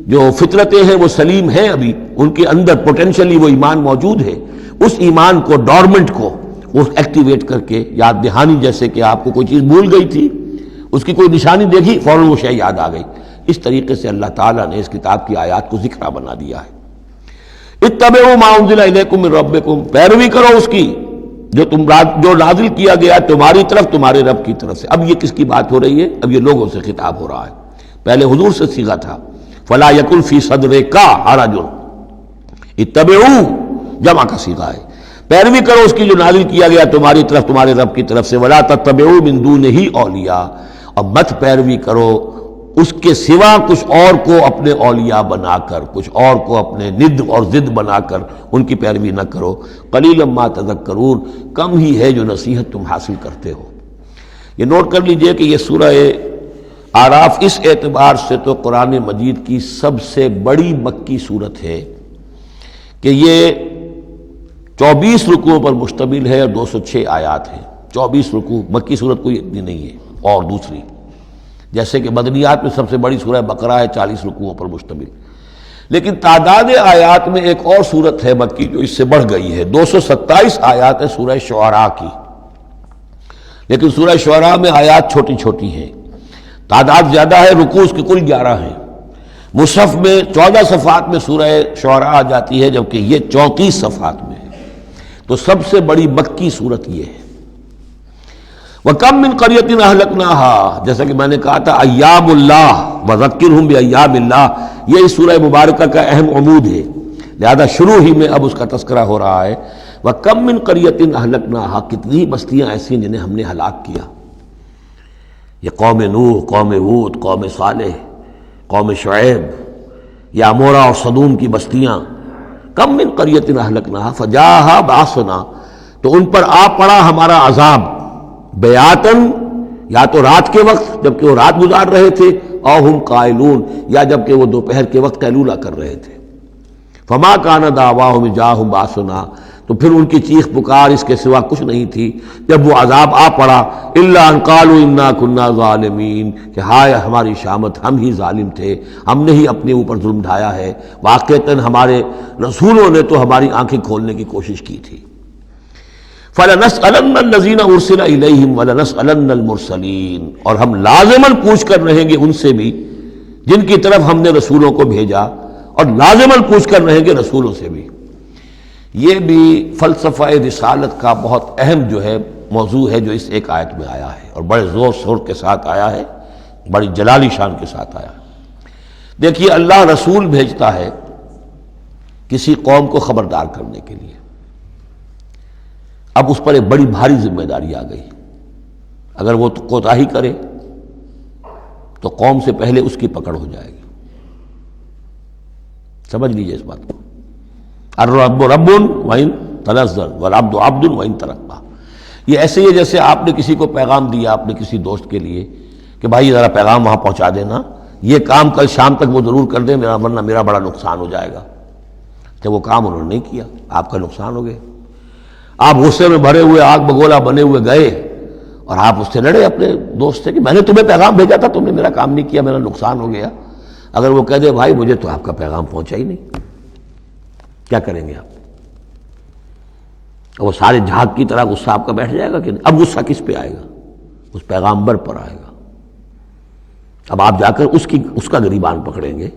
جو فطرتیں ہیں وہ سلیم ہیں، ابھی ان کے اندر پوٹینشلی وہ ایمان موجود ہے، اس ایمان کو ڈورمنٹ کو وہ ایکٹیویٹ کر کے یاد دہانی، جیسے کہ آپ کو کوئی چیز بھول گئی تھی، اس کی کوئی نشانی دیکھی فوراً وہ شے یاد آ گئی، اس طریقے سے اللہ تعالیٰ نے اس کتاب کی آیات کو ذکرہ بنا دیا ہے۔ اتبعوا ما انزل الیکم من ربکم، پیروی کرو اس کی جو نازل کیا گیا تمہاری طرف تمہارے رب کی طرف سے۔ اب یہ کس کی بات ہو رہی ہے؟ اب یہ لوگوں سے خطاب ہو رہا ہے، پہلے حضور سے صیغہ تھا فلا یکن فی صدرک حرج، اتبعوا جمع کا صیغہ ہے، پیروی کرو اس کی جو نازل کیا گیا تمہاری طرف تمہارے رب کی طرف سے، ولا تتبعوا من دونہ اولیاء، اور مت پیروی کرو اس کے سوا کچھ اور کو اپنے اولیاء بنا کر، کچھ اور کو اپنے ند اور ضد بنا کر ان کی پیروی نہ کرو، قلیلا ما تذکرون، کم ہی ہے جو نصیحت تم حاصل کرتے ہو۔ یہ نوٹ کر لیجئے کہ یہ سورہ اعراف اس اعتبار سے تو قرآن مجید کی سب سے بڑی مکی صورت ہے کہ یہ 24 رکوعوں پر مشتمل ہے اور 206 آیات ہیں۔ 24 رکوع، مکی صورت کوئی اتنی نہیں ہے۔ اور دوسری جیسے کہ مدنیات میں سب سے بڑی سورہ بقرہ ہے، 40 رکوعوں پر مشتمل، لیکن تعداد آیات میں ایک اور سورت ہے مکی جو اس سے بڑھ گئی ہے، 227 آیات ہے سورہ شعراء کی، لیکن سورہ شعراء میں آیات چھوٹی چھوٹی ہیں، تعداد زیادہ ہے، رکوع اس کے کل 11 ہیں۔ مصحف میں 14 صفحات میں سورہ شعراء آ جاتی ہے، جبکہ یہ 34 صفحات میں ہے۔ تو سب سے بڑی مکی صورت یہ ہے۔ وَكَمْ مِنْ قَرْيَةٍ أَهْلَكْنَاهَا، جیسا کہ میں نے کہا تھا ایام اللہ وذکرہم بایام اللہ، یہ اس سورہ مبارکہ کا اہم عمود ہے، لہذا شروع ہی میں اب اس کا تذکرہ ہو رہا ہے۔ وَكَمْ مِنْ قَرْيَةٍ أَهْلَكْنَاهَا، کتنی بستیاں ایسی ہیں جنہیں ہم نے ہلاک کیا۔ یہ قوم نوح، قوم ہود، قوم صالح، قوم شعیب، یا عمورہ اور صدوم کی بستیاں۔ کم من قریۃ اہلکناہا فجاءھا باسنا، تو ان پر آ پڑا ہمارا عذاب، بیاتن، یا تو رات کے وقت جبکہ وہ رات گزار رہے تھے، او ہم قائلون، یا جبکہ وہ دوپہر کے وقت قیلولہ کر رہے تھے۔ فما کان دعواہم اذ جاءھم باسنا، تو پھر ان کی چیخ پکار اس کے سوا کچھ نہیں تھی جب وہ عذاب آ پڑا، الا ان قالوا انا كنا ظالمین، کہ ہائے ہماری شامت، ہم ہی ظالم تھے، ہم نے ہی اپنے اوپر ظلم ڈھایا ہے، واقعتاً ہمارے رسولوں نے تو ہماری آنکھیں کھولنے کی کوشش کی تھی۔ فَلَنَسْأَلَنَّ الَّذِينَ أُرْسِلَ إِلَيْهِمْ وَلَنَسْأَلَنَّ الْمُرْسَلِينَ، اور ہم لازماً پوچھ کر رہیں گے ان سے بھی جن کی طرف ہم نے رسولوں کو بھیجا، اور لازماً پوچھ کر رہیں گے رسولوں سے بھی۔ یہ بھی فلسفہ رسالت کا بہت اہم جو ہے موضوع ہے جو اس ایک آیت میں آیا ہے، اور بڑے زور شور کے ساتھ آیا ہے، بڑی جلالی شان کے ساتھ آیا ہے۔ دیکھیے اللہ رسول بھیجتا ہے کسی قوم کو خبردار کرنے کے لیے، اب اس پر ایک بڑی بھاری ذمہ داری آ گئی، اگر وہ کوتاہی کرے تو قوم سے پہلے اس کی پکڑ ہو جائے گی۔ سمجھ لیجئے اس بات کو، الرب رب وَإِن تنزل والعبد عبد وَإِن ترقى، یہ ایسے ہی جیسے آپ نے کسی کو پیغام دیا اپنے کسی دوست کے لیے کہ بھائی ذرا پیغام وہاں پہنچا دینا، یہ کام کل شام تک وہ ضرور کر دیں ورنہ میرا بڑا نقصان ہو جائے گا۔ جب وہ کام انہوں نے نہیں کیا، آپ کا نقصان ہو گیا، آپ غصے میں بھرے ہوئے آگ بگولا بنے ہوئے گئے اور آپ اس سے لڑے اپنے دوست سے کہ میں نے تمہیں پیغام بھیجا تھا، تم نے میرا کام نہیں کیا، میرا نقصان ہو گیا۔ اگر وہ کہہ دے بھائی مجھے تو آپ کا پیغام پہنچا ہی نہیں، کیا کریں گے آپ؟ وہ سارے جھاگ کی طرح غصہ آپ کا بیٹھ جائے گا کہ نہیں؟ اب غصہ کس پہ آئے گا؟ اس پیغامبر پر آئے گا۔ اب آپ جا کر اس کا گریبان پکڑیں گے،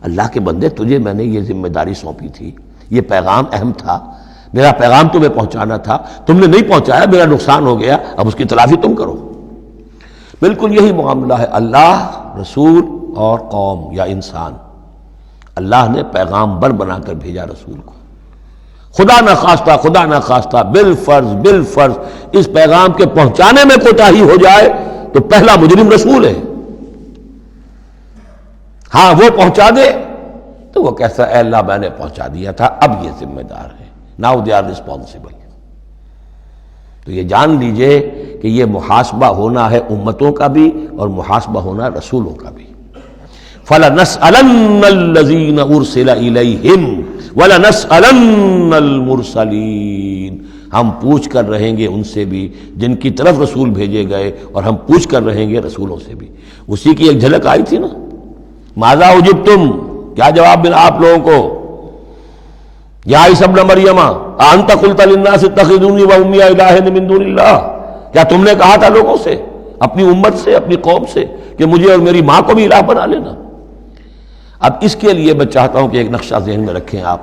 اللہ کے بندے تجھے میں نے یہ ذمہ داری سونپی تھی، یہ پیغام اہم تھا، میرا پیغام تمہیں پہنچانا تھا، تم نے نہیں پہنچایا، میرا نقصان ہو گیا، اب اس کی تلافی تم کرو۔ بالکل یہی معاملہ ہے اللہ، رسول اور قوم یا انسان۔ اللہ نے پیغامبر بنا کر بھیجا رسول کو، خدا نہ خواستہ بالفرض اس پیغام کے پہنچانے میں کوتاہی ہو جائے تو پہلا مجرم رسول ہے۔ ہاں وہ پہنچا دے تو وہ کیسا، اے اللہ میں نے پہنچا دیا تھا، اب یہ ذمہ دار ہے، now they are responsible۔ تو یہ جان لیجئے کہ یہ محاسبہ ہونا ہے امتوں کا بھی اور محاسبہ ہونا رسولوں کا بھی۔ فَلَنَسْأَلَنَّ الَّذِينَ أُرْسِلَ إِلَيْهِمْ وَلَنَسْأَلَنَّ الْمُرْسَلِينَ، ہم پوچھ کر رہیں گے ان سے بھی جن کی طرف رسول بھیجے گئے، اور ہم پوچھ کر رہیں گے رسولوں سے بھی۔ اسی کی ایک جھلک آئی تھی نا، ماذا اجبتم، کیا جواب ملا آپ لوگوں کو؟ یا عیسی ابن مریم انت قلت للناس اتخذونی وامي الہین من دون اللہ، کیا تم نے کہا تھا لوگوں سے، اپنی امت سے، اپنی قوم سے کہ مجھے اور میری ماں کو بھی الہ بنا لینا؟ اب اس کے لیے میں چاہتا ہوں کہ ایک نقشہ ذہن میں رکھیں آپ۔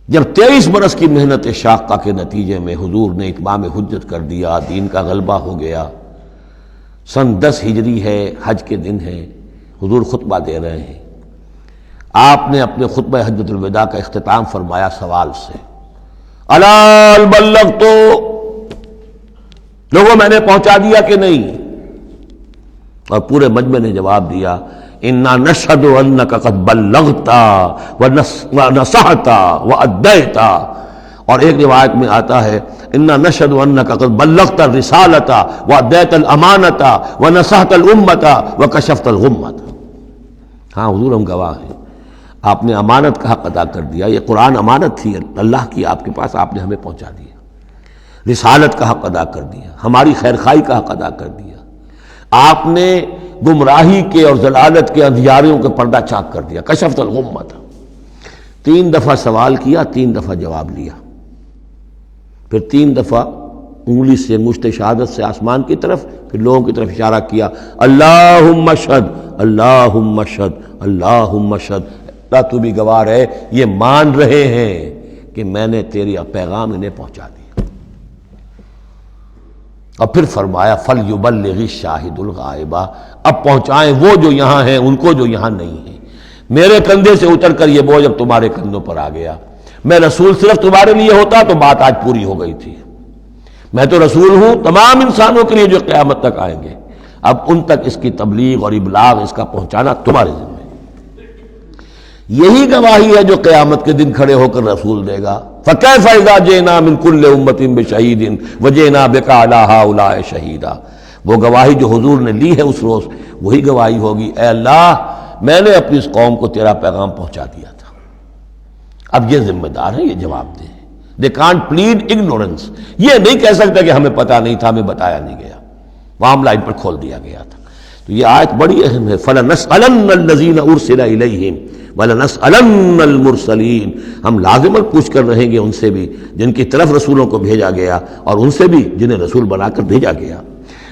جب 23 برس کی محنت شاقہ کے نتیجے میں حضور نے اتمام حجت کر دیا، دین کا غلبہ ہو گیا، سن 10 ہجری ہے، حج کے دن ہے، حضور خطبہ دے رہے ہیں، آپ نے اپنے خطبہ حجۃ الوداع کا اختتام فرمایا سوال سے، الا هل بلغت، لوگوں میں نے پہنچا دیا کہ نہیں؟ اور پورے مجمع نے جواب دیا انا نشهد انك قد بلغت ونصحت واديت، اور ایک روایت میں آتا ہے انا نشهد انك قد بلغت الرسالة واديت الامانة ونصحت الامة وكشفت الغمة۔ ہاں حضور ہم گواہ ہیں، آپ نے امانت کا حق ادا کر دیا، یہ قرآن امانت تھی اللہ کی آپ کے پاس، آپ نے ہمیں پہنچا دیا، رسالت کا حق ادا کر دیا، ہماری خیرخواہی کا حق ادا کر دیا، آپ نے گمراہی کے اور ضلالت کے اندھیاروں کے پردہ چاک کر دیا، کشفت الغمۃ۔ 3 دفعہ سوال کیا، 3 دفعہ جواب لیا، پھر 3 دفعہ انگلی سے انگشت شہادت سے آسمان کی طرف، پھر لوگوں کی طرف اشارہ کیا، اللہم اشہد اللہم اشہد اللہم اشہد، اللہ تو بھی گواہ ہے، یہ مان رہے ہیں کہ میں نے تیری پیغام انہیں پہنچا دیا۔ اور پھر فرمایا فَلْيُبَلِّغِ الشَّاهِدُ الْغَائِبَ، اب پہنچائیں وہ جو یہاں ہیں ان کو جو یہاں نہیں ہیں۔ میرے کندھے سے اتر کر یہ بوجھ اب تمہارے کندھوں پر آ گیا، میں رسول صرف تمہارے لیے ہوتا تو بات آج پوری ہو گئی تھی، میں تو رسول ہوں تمام انسانوں کے لیے جو قیامت تک آئیں گے، اب ان تک اس کی تبلیغ اور ابلاغ، اس کا پہنچانا تمہارے ذمہ ہے۔ یہی گواہی ہے جو قیامت کے دن کھڑے ہو کر رسول دے گا، فَكَيْفَ إِذَا جِئْنَا مِنْ كُلِّ أُمَّةٍ بِشَهِيدٍ وَجِئْنَا بِكَ عَلَىٰ هَٰؤُلَاءِ شَهِيدًا۔ وہ گواہی جو حضور نے لی ہے اس روز، وہی گواہی ہوگی، اے اللہ میں نے اپنی اس قوم کو تیرا پیغام پہنچا دیا تھا، اب یہ ذمہ دار ہے، یہ جواب دیں۔ They can't plead ignorance، یہ نہیں کہہ سکتا کہ ہمیں پتہ نہیں تھا، ہمیں بتایا نہیں گیا، معاملہ ان پر کھول دیا گیا تھا۔ تو یہ آیت بڑی اہم ہے، فَلَنَسْأَلَنَّ الَّذِينَ أُرْسِلَ إِلَيْهِمْ وَلَنَسْأَلَنَّ الْمُرْسَلِينَ، ہم لازماً پوچھ کر رہیں گے ان سے بھی جن کی طرف رسولوں کو بھیجا گیا، اور ان سے بھی جنہیں رسول بنا کر بھیجا گیا۔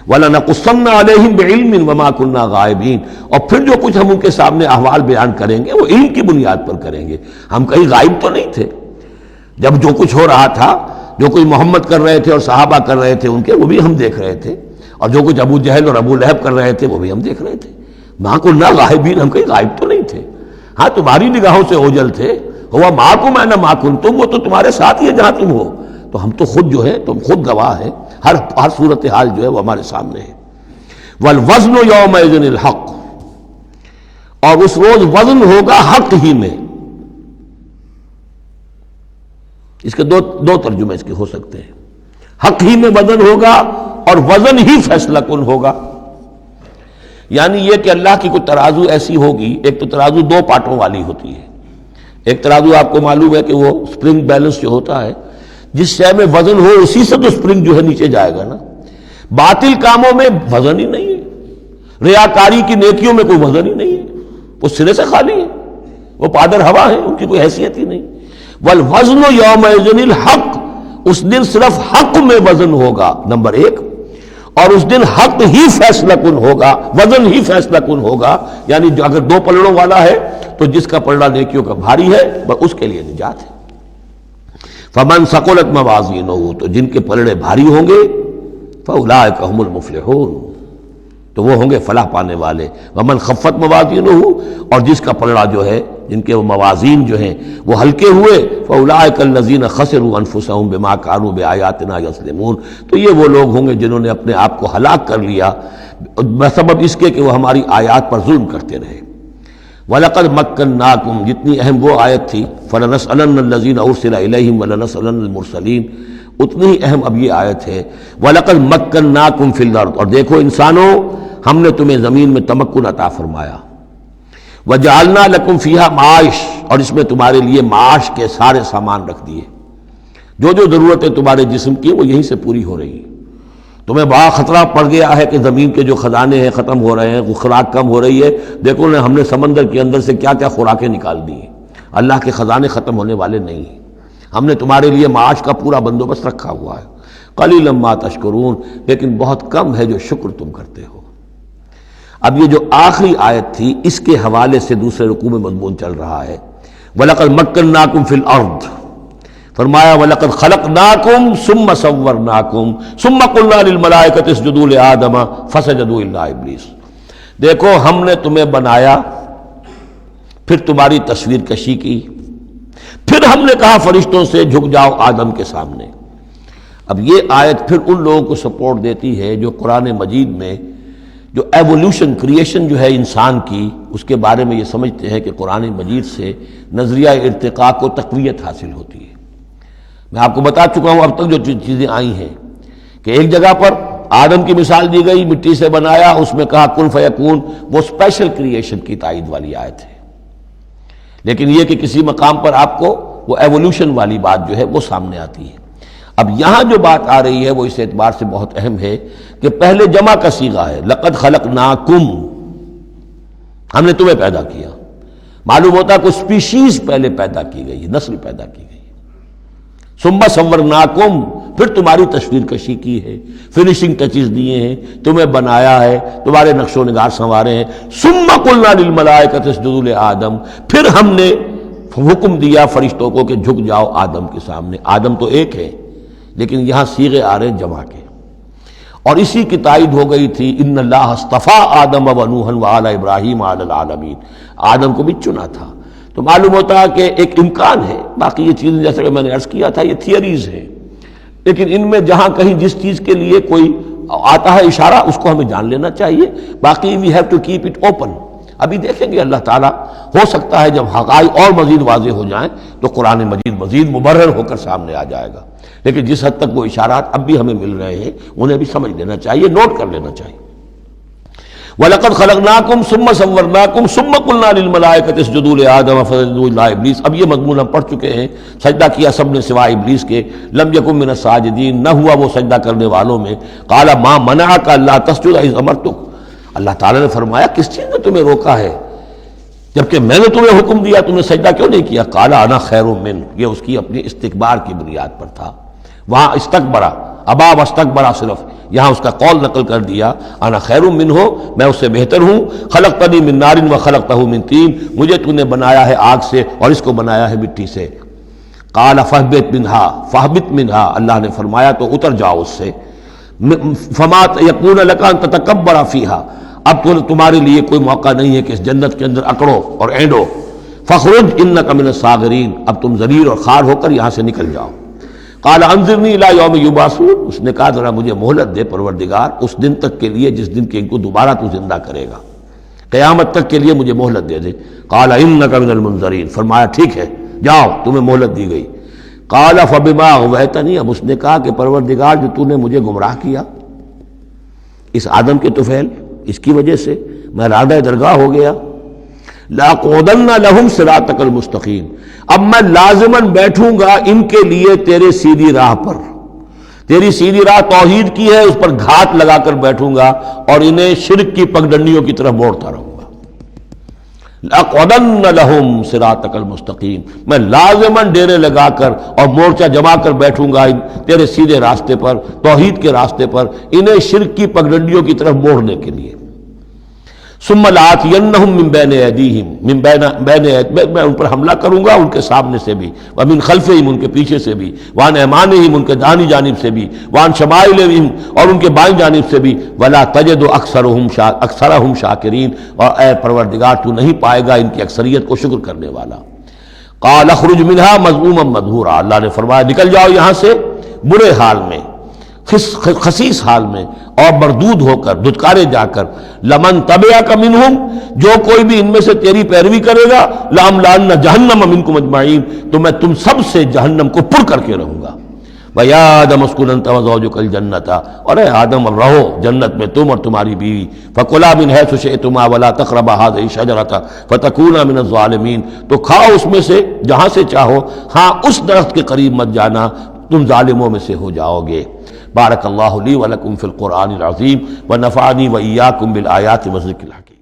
وَلَنَقُصَّنَّ عَلَيْهِمْ بِعِلْمٍ وَمَا كُنَّا غَائِبِينَ، اور پھر جو کچھ ہم ان کے سامنے احوال بیان کریں گے وہ علم کی بنیاد پر کریں گے، ہم کہیں غائب تو نہیں تھے۔ جب جو کچھ ہو رہا تھا، جو کچھ محمد کر رہے تھے اور صحابہ کر رہے تھے ان کے، وہ بھی ہم دیکھ رہے تھے، اور جو کچھ ابو جہل اور ابو لہب کر رہے تھے وہ بھی ہم دیکھ رہے تھے۔ مَا كُنَّا غَائِبِينَ، ہم کہیں غائب تو نہیں تھے، ہاں تمہاری نگاہوں سے اوجھل تھے، ہوا مَعَكُمْ أَيْنَمَا كُنتُمْ، وہ تو تمہارے ساتھ ہی ہے جہاں تم ہو، تو ہم تو خود جو ہے، تم خود گواہ ہے، ہر صورتحال جو ہے وہ ہمارے سامنے ہے۔ وَالْوَزْنُ يَوْمَئِذٍ الْحَقُّ، اور اس روز وزن ہوگا حق ہی میں۔ اس کے دو ترجمے اس کے ہو سکتے ہیں، حق ہی میں وزن ہوگا اور وزن ہی فیصلہ کن ہوگا، یعنی یہ کہ اللہ کی کوئی ترازو ایسی ہوگی، ایک تو ترازو 2 پارٹوں والی ہوتی ہے، ایک ترازو آپ کو معلوم ہے کہ وہ سپرنگ بیلنس جو ہوتا ہے، جس شے میں وزن ہو اسی سے تو سپرنگ جو ہے نیچے جائے گا نا، باطل کاموں میں وزن ہی نہیں ہے، ریاکاری کی نیکیوں میں کوئی وزن ہی نہیں ہے، وہ سرے سے خالی ہے، وہ پادر ہوا ہے، ان کی کوئی حیثیت ہی نہیں۔ والوزن یومئذ الحق، اس دن صرف حق میں وزن ہوگا، نمبر 1، اور اس دن حق ہی فیصلہ کن ہوگا، وزن ہی فیصلہ کن ہوگا، یعنی جو اگر 2 پلڑوں والا ہے تو جس کا پلڑا نیکیوں کا بھاری ہے اس کے لیے نجات ہے۔ فمن ثقلت موازینہ، تو جن کے پلڑے بھاری ہوں گے، فاولئک هم المفلحون، تو وہ ہوں گے فلاح پانے والے۔ ومن خفت موازینہ، اور جس کا پلڑا جو ہے، جن کے وہ موازین جو ہیں وہ ہلکے ہوئے، فاولئک الذین خسروا انفسهم بما كانوا بآیاتنا یظلمون، تو یہ وہ لوگ ہوں گے جنہوں نے اپنے آپ کو ہلاک کر لیا بسبب اس کے کہ وہ ہماری آیات پر ظلم کرتے رہے۔ وَلَقَدْ مَكَّنَّاكُمْ، جتنی اہم وہ آیت تھی، فَلَنَسْأَلَنَّ الَّذِينَ أُرْسِلَ إِلَيْهِمْ وَلَنَسْأَلَنَّ الْمُرْسَلِينَ، اتنی ہی اہم اب یہ آیت ہے، وَلَقَدْ مَكَّنَّاكُمْ فِي الْأَرْضِ، اور دیکھو انسانوں ہم نے تمہیں زمین میں تمکن عطا فرمایا، وَجَعَلْنَا لَكُمْ فِيهَا مَعَاشٍ، اور اس میں تمہارے لیے معاش کے سارے سامان رکھ دیے، جو جو ضرورتیں تمہارے جسم کی وہ یہیں سے پوری ہو رہی ہیں۔ تمہیں بڑا خطرہ پڑ گیا ہے کہ زمین کے جو خزانے ہیں ختم ہو رہے ہیں، خوراک کم ہو رہی ہے، دیکھو نا ہم نے سمندر کے اندر سے کیا کیا خوراکیں نکال دی ہیں، اللہ کے خزانے ختم ہونے والے نہیں ہیں، ہم نے تمہارے لیے معاش کا پورا بندوبست رکھا ہوا ہے۔ قلیلا ما تشکرون، لیکن بہت کم ہے جو شکر تم کرتے ہو۔ اب یہ جو آخری آیت تھی اس کے حوالے سے دوسرے رکوع میں مضمون چل رہا ہے، وَلَقَدْ مَكَّنَّاكُمْ فِي الْأَرْضِ، فرمایا وَلَقَدْ خَلَقْنَاكُمْ ثُمَّ صَوَّرْنَاكُمْ ثُمَّ قُلْنَا لِلْمَلَائِكَةِ اسْجُدُوا لِآدَمَ فَسَجَدُوا إِلَّا إِبْلِيسَ، دیکھو ہم نے تمہیں بنایا، پھر تمہاری تصویر کشی کی، پھر ہم نے کہا فرشتوں سے جھک جاؤ آدم کے سامنے۔ اب یہ آیت پھر ان لوگوں کو سپورٹ دیتی ہے جو قرآن مجید میں جو ایوولوشن کریشن جو ہے انسان کی، اس کے بارے میں یہ سمجھتے ہیں کہ قرآن مجید سے نظریہ ارتقاء کو تقویت حاصل ہوتی ہے۔ میں آپ کو بتا چکا ہوں اب تک جو چیزیں آئی ہیں کہ ایک جگہ پر آدم کی مثال دی گئی، مٹی سے بنایا، اس میں کہا کن فیکون، وہ اسپیشل کریشن کی تائید والی آیت ہے۔ لیکن یہ کہ کسی مقام پر آپ کو وہ ایوولوشن والی بات جو ہے وہ سامنے آتی ہے۔ اب یہاں جو بات آ رہی ہے وہ اس اعتبار سے بہت اہم ہے کہ پہلے جمع کا صیغہ ہے، لقد خلقناکم، ہم نے تمہیں پیدا کیا۔ معلوم ہوتا ہے کوئی سپیشیز پہلے پیدا کی گئی ہے، نسل پیدا کی گئی ہے۔ ثم صورناکم، پھر تمہاری تصویر کشی کی ہے، فنیشنگ ٹچز دیے ہیں، تمہیں بنایا ہے، تمہارے نقش و نگار سنوارے ہیں۔ ثم قلنا للملائکۃ اسجدوا لآدم، پھر ہم نے حکم دیا فرشتوں کو کہ جھک جاؤ آدم کے سامنے۔ آدم تو ایک ہے لیکن یہاں صیغے آ رہے ہیں جمع کے، اور اسی کی تائید ہو گئی تھی ان اللہ اصطفیٰ آدم و نوحا وآل ابراہیم علی العالمین، آدم کو بھی چنا تھا۔ تو معلوم ہوتا ہے کہ ایک امکان ہے، باقی یہ چیزیں جیسے کہ میں نے عرض کیا تھا یہ تھیوریز ہیں، لیکن ان میں جہاں کہیں جس چیز کے لیے کوئی آتا ہے اشارہ اس کو ہمیں جان لینا چاہیے، باقی we have to keep it open. ابھی دیکھیں گے اللہ تعالیٰ، ہو سکتا ہے جب حقائق اور مزید واضح ہو جائیں تو قرآن مجید مزید مبرر ہو کر سامنے آ جائے گا، لیکن جس حد تک وہ اشارات اب بھی ہمیں مل رہے ہیں انہیں بھی سمجھ لینا چاہیے، نوٹ کر لینا چاہیے۔ وَلَقَدْ خَلَقْنَاكُمْ ثُمَّ صَوَّرْنَاكُمْ ثُمَّ قُلْنَا لِلْمَلَائِكَةِ اسْجُدُوا لِآدَمَ فَسَجَدُوا إِلَّا إِبْلِيسَ۔ اب یہ مضمون ہم پڑھ چکے ہیں، سجدہ کیا سب نے سوائے ابلیس کے، لم یکن من الساجدین، نہ ہوا وہ سجدہ کرنے والوں میں۔ قال ما منعک الا تسجد اذ امرتک، اللہ تعالیٰ نے فرمایا کس چیز نے تمہیں روکا ہے جبکہ میں نے تمہیں حکم دیا، تم نے سجدہ کیوں نہیں کیا؟ قال انا خیر من، یہ اس کی اپنی استکبار کی بنیاد پر تھا۔ وہاں استکبرا، ابا واستکبرا، صرف یہاں اس کا قول نقل کر دیا، انا خیر منہ، میں اس سے بہتر ہوں، خلقتنی من نار وخلقتہ من طین، مجھے تو نے بنایا ہے آگ سے اور اس کو بنایا ہے مٹی سے۔ قال فاہبط منہا، فاہبط منہا، اللہ نے فرمایا تو اتر جاؤ اس سے، فما یکون لک ان تتکبر فیہا، اب تو تمہارے لیے کوئی موقع نہیں ہے کہ اس جنت کے اندر اکڑو اور اینڈو، فخرج انک من الصاغرین، اب تم ذلیل اور خوار ہو کر یہاں سے نکل جاؤ۔ قال انظرنی الی یوم یبعثون، اس نے کہا ذرا مجھے مہلت دے پروردگار اس دن تک کے لیے جس دن کے ان کو دوبارہ تو زندہ کرے گا، قیامت تک کے لیے مجھے مہلت دے دے۔ قال انک من المنظرین، فرمایا ٹھیک ہے جاؤ تمہیں مہلت دی گئی۔ قال فبما اغویتنی، اب اس نے کہا کہ پروردگار جو تو نے مجھے گمراہ کیا اس آدم کے طفیل، اس کی وجہ سے میں رادہ درگاہ ہو گیا، لَأَقْعُدَنَّ لَهُمْ صِرَاطَكَ الْمُسْتَقِيمَ، اب میں لازماً بیٹھوں گا ان کے لیے تیرے سیدھی راہ پر، تیری سیدھی راہ توحید کی ہے، اس پر گھات لگا کر بیٹھوں گا اور انہیں شرک کی پگڈنڈیوں کی طرف موڑتا رہوں گا۔ لَأَقْعُدَنَّ لَهُمْ صِرَاطَكَ الْمُسْتَقِيمَ، میں لازماً ڈیرے لگا کر اور مورچہ جما کر بیٹھوں گا تیرے سیدھے راستے پر، توحید کے راستے پر، انہیں شرک کی پگڈنڈیوں کی طرف موڑنے کے لیے۔ ثم لآتینہم من بین ایدیہم، میں ان پر حملہ کروں گا ان کے سامنے سے بھی، ومن خلفہم، ان کے پیچھے سے بھی، وعن ایمانہم، ان کے دانی جانب سے بھی، وعن شمائلہم، اور ان کے بائیں جانب سے بھی، ولا تجد اکثرہم شاکرین، اور اے پروردگار تو نہیں پائے گا ان کی اکثریت کو شکر کرنے والا۔ قال اخرج منہا مذموما مدحورا، اللہ نے فرمایا نکل جاؤ یہاں سے برے حال میں، خسیس حال میں اور مردود ہو کر، دھتکارے جا کر، لمن تبعک منہم، جو کوئی بھی ان میں سے تیری پیروی کرے گا، لاملأن جہنم منکم اجمعین، تو میں تم سب سے جہنم کو پر کر کے رہوں گا۔ وَيَا آدَمُ اسْكُنْ أَنْتَ وَزَوْجُكَ الْجَنَّةَ، اور اے آدم رہو جنت میں تم اور تمہاری بیوی، فَكُلَا مِنْ حَيْثُ شِئْتُمَا وَلَا تَقْرَبَا هَٰذِهِ الشَّجَرَةَ فَتَكُونَا مِنَ الظَّالِمِينَ، تو کھاؤ اس میں سے جہاں سے چاہو، ہاں اس درخت کے قریب مت جانا، تم ظالموں میں سے ہو جاؤ گے۔ بارک اللہ لی ولکم فی القرآن العظیم ونفعنی وإیاکم بالآیات والذکر الحکیم۔